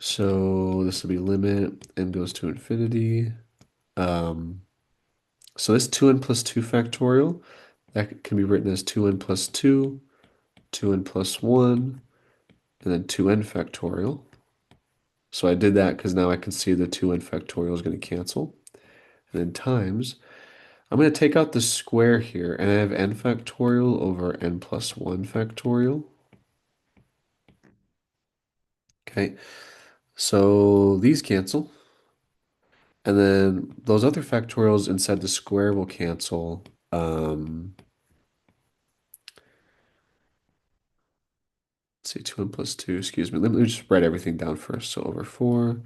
So this will be limit n goes to infinity. Um, so this 2n plus 2 factorial, that can be written as 2n plus 2, 2n plus 1, and then 2n factorial. So I did that because now I can see the 2n factorial is going to cancel. And then times, I'm going to take out the square here, and I have n factorial over n plus 1 factorial. Okay, so these cancel. And then those other factorials inside the square will cancel. Let's see, 2n plus 2, excuse me. Let me just write everything down first. So over 4.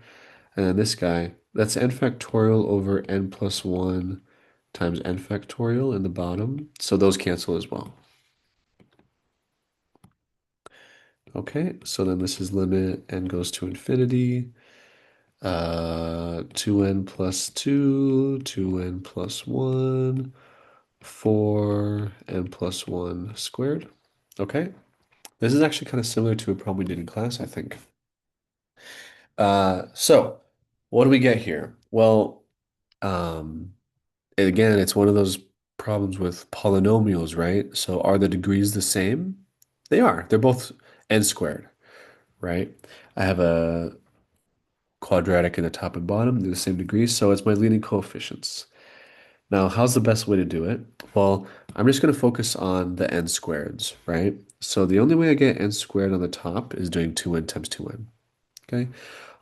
And then this guy, that's n factorial over n plus 1 times n factorial in the bottom. So those cancel as well. Okay, so then this is limit n goes to infinity. 2n plus 2, 2n plus 1, 4n plus 1 squared. Okay, this is actually kind of similar to a problem we did in class, I think. So what do we get here? Well, um, again, it's one of those problems with polynomials, right? So are the degrees the same? They are. They're both n squared, right? I have a quadratic in the top and bottom. They're the same degrees, so it's my leading coefficients. Now, how's the best way to do it? Well, I'm just going to focus on the n squareds, right? So the only way I get n squared on the top is doing 2n times 2n, okay?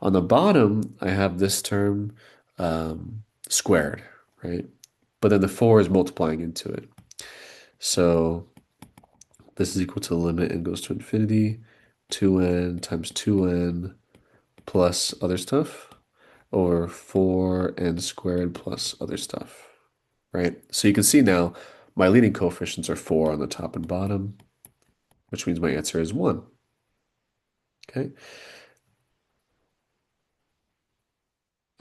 On the bottom, I have this term squared, right? But then the 4 is multiplying into it. So this is equal to the limit n goes to infinity, 2n times 2n plus other stuff, over 4n squared plus other stuff, right? So you can see now my leading coefficients are 4 on the top and bottom, which means my answer is 1. Okay.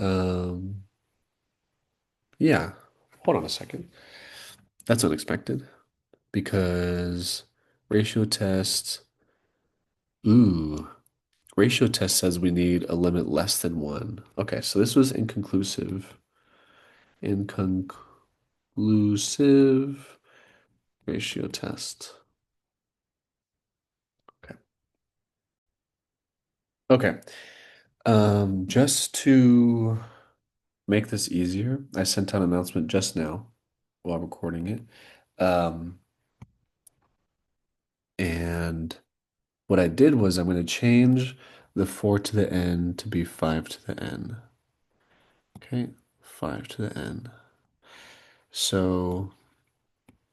Um, yeah. Hold on a second. That's unexpected because ratio test. Ooh, ratio test says we need a limit less than 1. Okay, so this was inconclusive. Inconclusive ratio test. Okay. Okay. Just to make this easier, I sent out an announcement just now while recording it. Um, and what I did was I'm going to change the 4 to the n to be 5 to the n. Okay, 5 to the n. So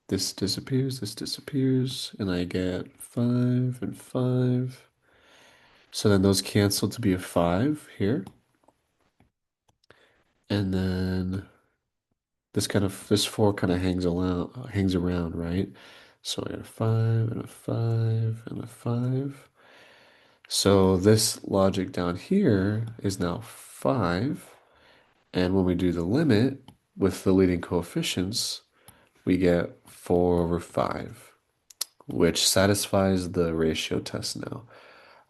this disappears, and I get 5 and 5. So then those cancel to be a 5 here. And then this four kind of hangs around, right? So I got a five and a five and a five. So this logic down here is now five. And when we do the limit with the leading coefficients, we get 4 over 5, which satisfies the ratio test now.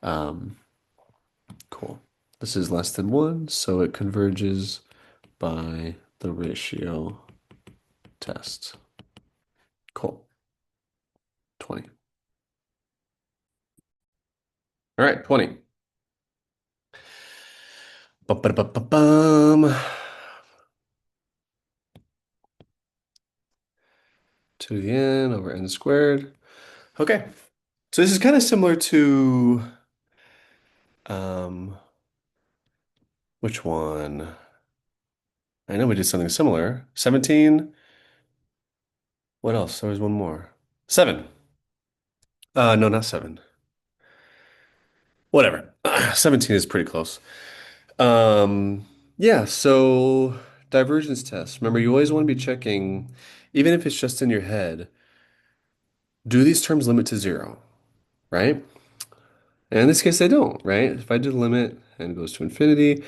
Um, cool. This is less than 1, so it converges by the ratio test. Cool. 20. All right, 20. Ba-ba-da-ba-ba-bum. 2 to the n over n squared. Okay, so this is kind of similar to um, which one? I know we did something similar. 17. What else? There was one more. 7. No, not 7. Whatever. 17 is pretty close. Um, yeah, so divergence test. Remember, you always want to be checking, even if it's just in your head, do these terms limit to 0, right? And in this case, they don't, right? If I do the limit and it goes to infinity,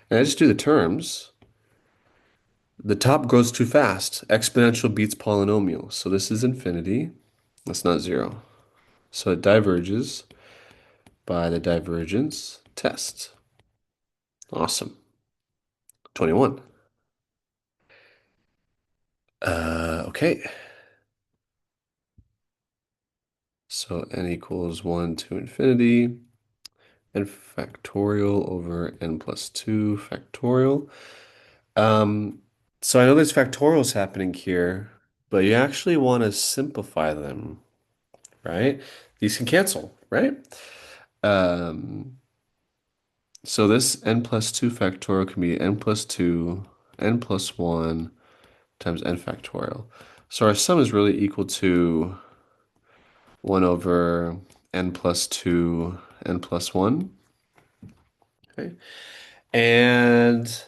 and I just do the terms, the top grows too fast. Exponential beats polynomial. So this is infinity. That's not 0. So it diverges by the divergence test. Awesome. 21. Okay. So n equals 1 to infinity, n factorial over n plus 2 factorial. Um, so I know there's factorials happening here, but you actually want to simplify them, right? These can cancel, right? Um, so this n plus 2 factorial can be n plus 2, n plus 1 times n factorial. So our sum is really equal to 1 over n plus 2, n plus 1. Okay. And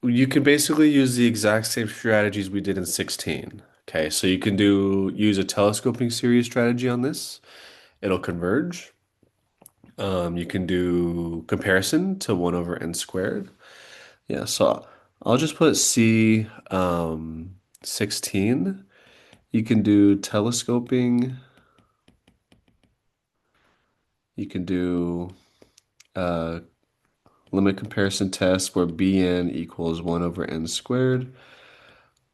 you can basically use the exact same strategies we did in 16. Okay, so you can use a telescoping series strategy on this. It'll converge. You can do comparison to 1 over n squared. Yeah, so I'll just put C 16. You can do telescoping. You can do uh, limit comparison test where Bn equals 1 over n squared,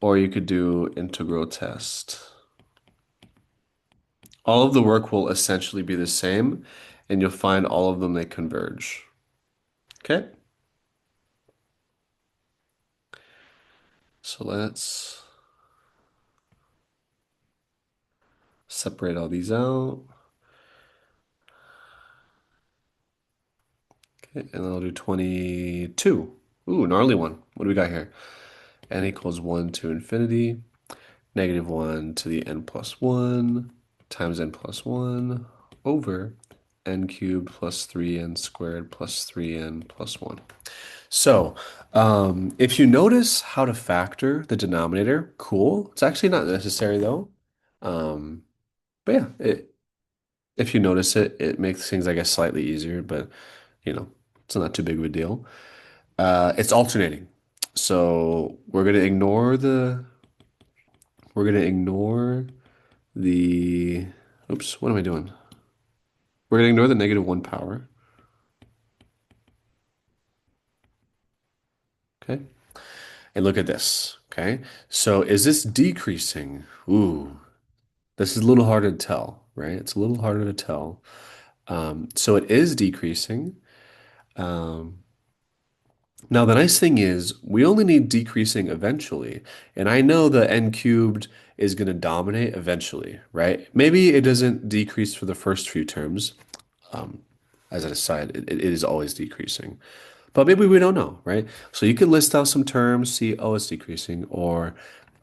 or you could do integral test. All of the work will essentially be the same, and you'll find all of them they converge. Okay? So let's separate all these out. Okay, and then I'll do 22. Ooh, gnarly one. What do we got here? N equals 1 to infinity, negative 1 to the n plus 1 times n plus 1 over n cubed plus 3n squared plus 3n plus 1. So, if you notice how to factor the denominator, cool. It's actually not necessary though. Um, but yeah, if you notice it, it makes things, I guess, slightly easier, but you know, it's not too big of a deal. It's alternating. So we're gonna ignore the, oops, what am I doing? We're gonna ignore the negative 1 power. Okay. And look at this. Okay. So is this decreasing? Ooh, this is a little harder to tell, right? It's a little harder to tell. So it is decreasing. Um, Now, the nice thing is we only need decreasing eventually. And I know the n cubed is going to dominate eventually, right? Maybe it doesn't decrease for the first few terms. Um, as an aside, it is always decreasing. But maybe we don't know, right? So you can list out some terms, see, oh, it's decreasing, or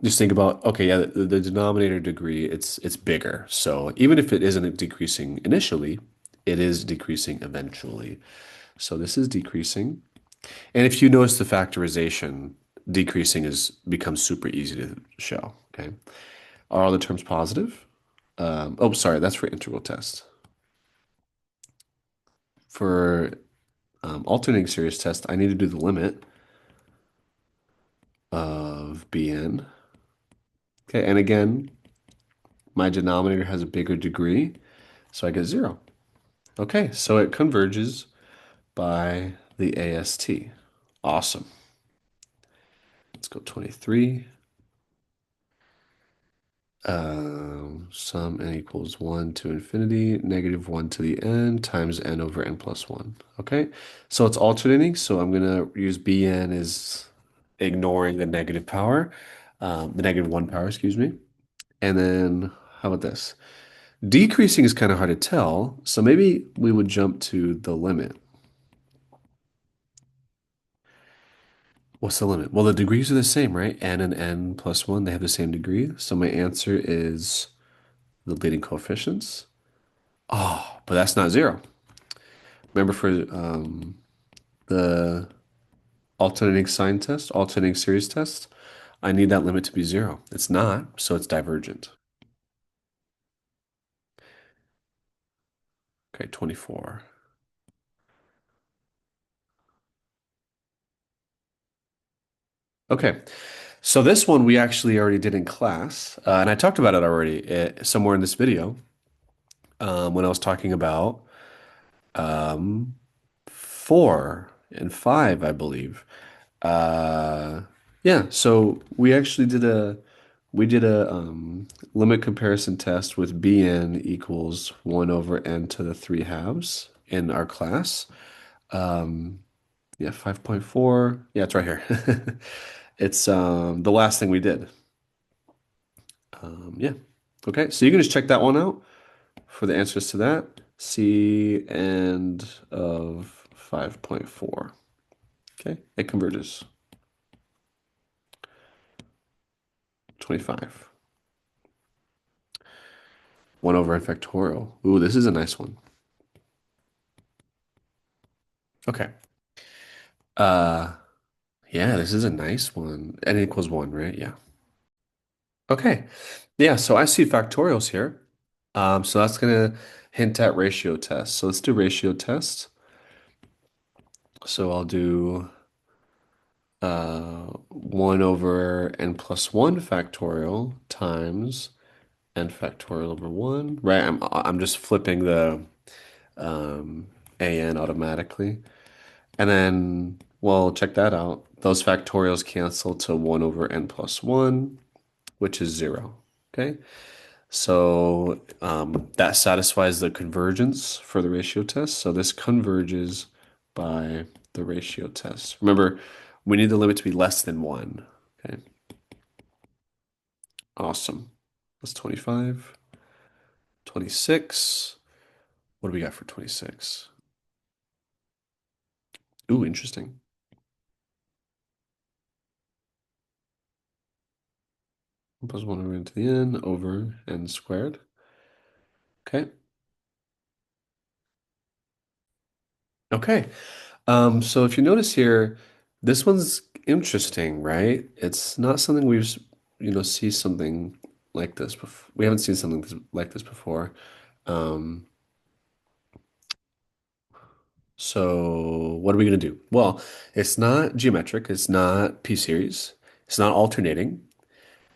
just think about, okay, yeah, the denominator degree, it's bigger. So even if it isn't decreasing initially, it is decreasing eventually. So this is decreasing. And if you notice the factorization, decreasing is becomes super easy to show. Okay. Are all the terms positive? Oh, sorry, that's for integral test. For alternating series test, I need to do the limit of bn. Okay, and again, my denominator has a bigger degree, so I get 0. Okay, so it converges by the AST. Awesome. Let's go 23. Sum n equals 1 to infinity, negative 1 to the n times n over n plus 1. Okay, so it's alternating, so I'm going to use bn as ignoring the negative power, the negative 1 power, excuse me. And then how about this? Decreasing is kind of hard to tell, so maybe we would jump to the limit. What's the limit? Well, the degrees are the same, right? N and n plus 1, they have the same degree. So my answer is the leading coefficients. Oh, but that's not 0. Remember for the alternating sign test, alternating series test, I need that limit to be 0. It's not, so it's divergent. Okay, 24. Okay, so this one we actually already did in class, and I talked about it already somewhere in this video when I was talking about um, 4 and 5, I believe. Uh, yeah, so we did a limit comparison test with bn equals 1 over n to the 3 halves in our class. Um, yeah, 5.4. Yeah, it's right here. It's the last thing we did. Yeah. Okay, so you can just check that one out for the answers to that. C and of 5.4. Okay, it converges. 25. 1 over n factorial. Ooh, this is a nice one. Okay. Uh, yeah, this is a nice one. N equals 1, right? Yeah. Okay. Yeah, so I see factorials here. So that's gonna hint at ratio test. So let's do ratio test. So I'll do 1 over n plus 1 factorial times n factorial over 1. Right, I'm just flipping the um, an automatically. And then, well, check that out. Those factorials cancel to 1 over n plus 1, which is 0. Okay, so that satisfies the convergence for the ratio test. So this converges by the ratio test. Remember, we need the limit to be less than 1. Okay, awesome. That's 25. 26. What do we got for 26? Ooh, interesting. Plus 1 over n to the n over n squared. Okay. Okay. So if you notice here, this one's interesting, right? It's not something see something like this before. We haven't seen something like this before. Um, so what are we going to do? Well, it's not geometric. It's not p-series. It's not alternating.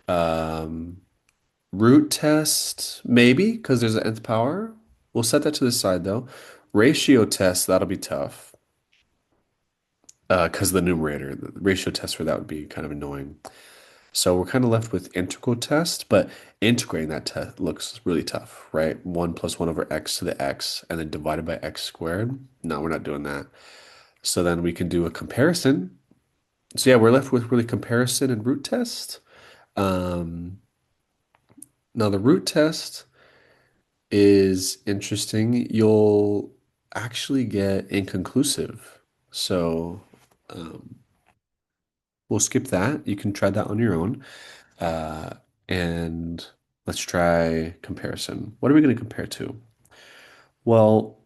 Um, root test, maybe, because there's an nth power. We'll set that to the side, though. Ratio test, that'll be tough. Because the numerator, the ratio test for that would be kind of annoying. So we're kind of left with integral test, but integrating that test looks really tough, right? 1 plus 1 over x to the x and then divided by x squared. No, we're not doing that. So then we can do a comparison. So yeah, we're left with really comparison and root test. Um, Now the root test is interesting. You'll actually get inconclusive. So um, we'll skip that. You can try that on your own. Uh, and let's try comparison. What are we going to compare to? Well,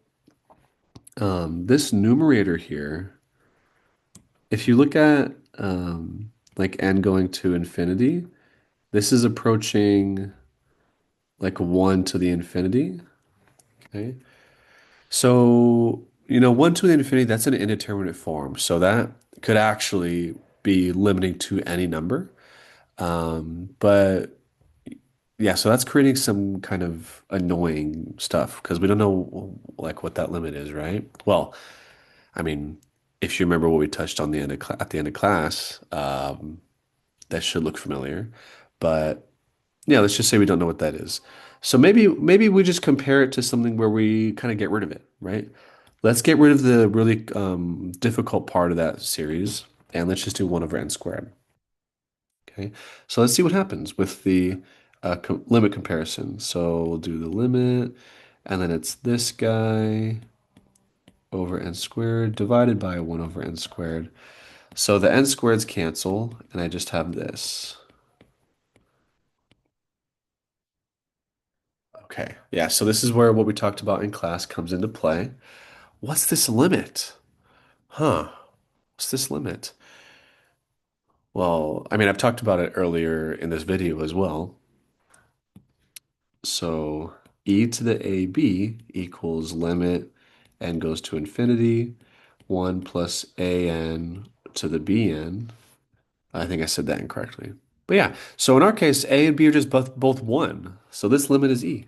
this numerator here, if you look at like n going to infinity. This is approaching like 1 to the infinity. Okay. So, 1 to the infinity, that's an indeterminate form. So that could actually be limiting to any number. But yeah, so that's creating some kind of annoying stuff because we don't know like what that limit is, right? Well, I mean, if you remember what we touched on the end of at the end of class, that should look familiar. But yeah, let's just say we don't know what that is. So maybe we just compare it to something where we kind of get rid of it, right? Let's get rid of the really difficult part of that series, and let's just do 1 over n squared. Okay, so let's see what happens with the limit comparison. So we'll do the limit, and then it's this guy over n squared divided by 1 over n squared. So the n squareds cancel, and I just have this. Okay, yeah, so this is where what we talked about in class comes into play. What's this limit? Huh, what's this limit? Well, I mean, I've talked about it earlier in this video as well. So e to the ab equals limit n goes to infinity, 1 plus an to the bn. I think I said that incorrectly. But yeah, so in our case, a and b are just both 1. So this limit is e.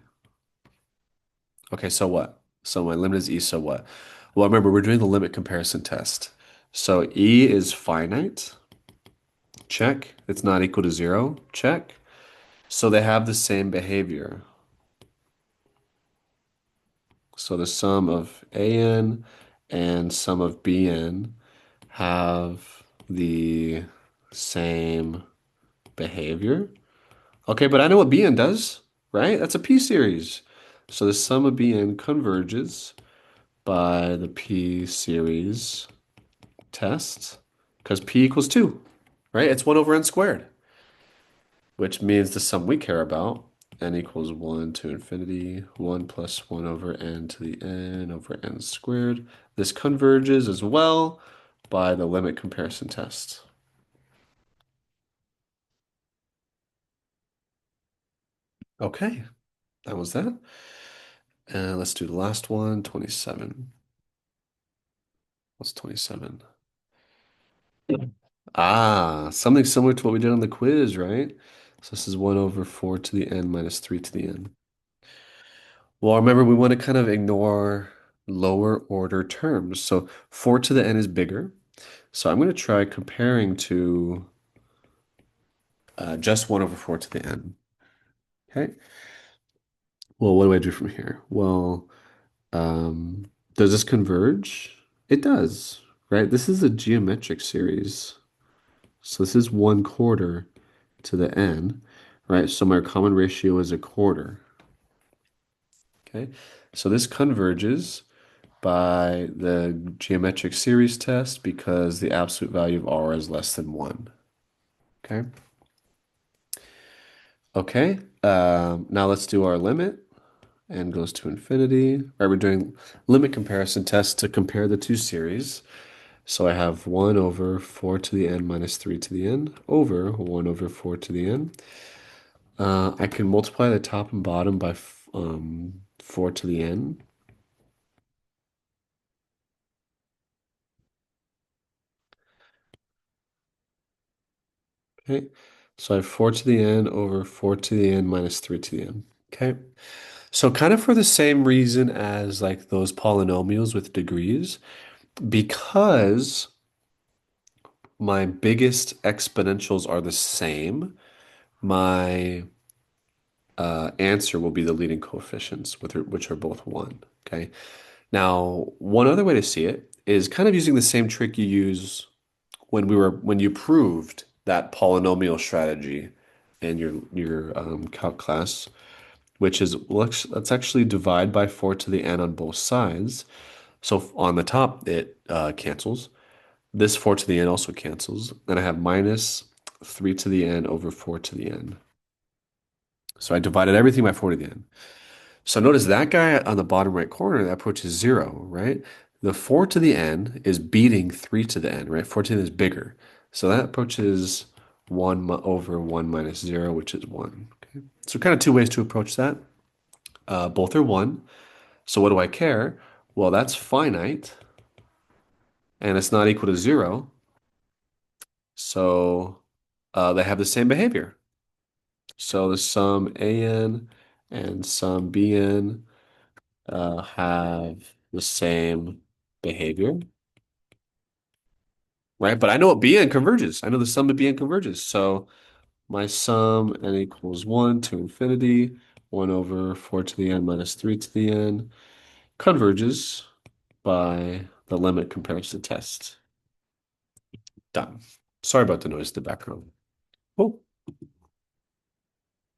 Okay, so what? So my limit is e, so what? Well, remember, we're doing the limit comparison test. So e is finite. Check. It's not equal to 0. Check. So they have the same behavior. So the sum of an and sum of bn have the same behavior. Okay, but I know what bn does, right? That's a p-series. So the sum of bn converges by the p-series test because p equals 2, right? It's 1 over n squared, which means the sum we care about, n equals 1 to infinity, 1 plus 1 over n to the n over n squared. This converges as well by the limit comparison test. Okay, that was that. And let's do the last one, 27. What's 27? Ah, something similar to what we did on the quiz, right? So this is 1 over 4 to the n minus 3 to the n. Well, remember, we want to kind of ignore lower order terms. So 4 to the n is bigger. So I'm going to try comparing to just 1 over 4 to the n. Okay. Well, what do I do from here? Well, does this converge? It does, right? This is a geometric series. So this is 1/4 to the n, right? So my common ratio is 1/4. Okay. So this converges by the geometric series test because the absolute value of r is less than 1. Okay. Okay. Now let's do our limit. N goes to infinity. Right, we're doing limit comparison tests to compare the two series. So I have 1 over 4 to the n minus 3 to the n over 1 over 4 to the n. I can multiply the top and bottom by 4 to the n. Okay, so I have 4 to the n over 4 to the n minus 3 to the n. Okay, so kind of for the same reason as like those polynomials with degrees, because my biggest exponentials are the same, my answer will be the leading coefficients, which are both 1. Okay, now one other way to see it is kind of using the same trick you use when you proved that polynomial strategy in your calc class, which is let's actually divide by 4 to the n on both sides. So on the top it cancels. This 4 to the n also cancels. Then I have minus 3 to the n over 4 to the n. So I divided everything by 4 to the n. So notice that guy on the bottom right corner that approaches 0, right? The 4 to the n is beating 3 to the n, right? 4 to the n is bigger. So that approaches over 1 minus 0, which is 1. Okay. So kind of two ways to approach that. Both are 1. So what do I care? Well, that's finite, and it's not equal to 0. So they have the same behavior. So the sum an and sum bn have the same behavior, right? But I know what bn converges. I know the sum of bn converges. So my sum n equals 1 to infinity, 1 over 4 to the n minus 3 to the n converges by the limit compares to test. Done. Sorry about the noise in the background. Cool.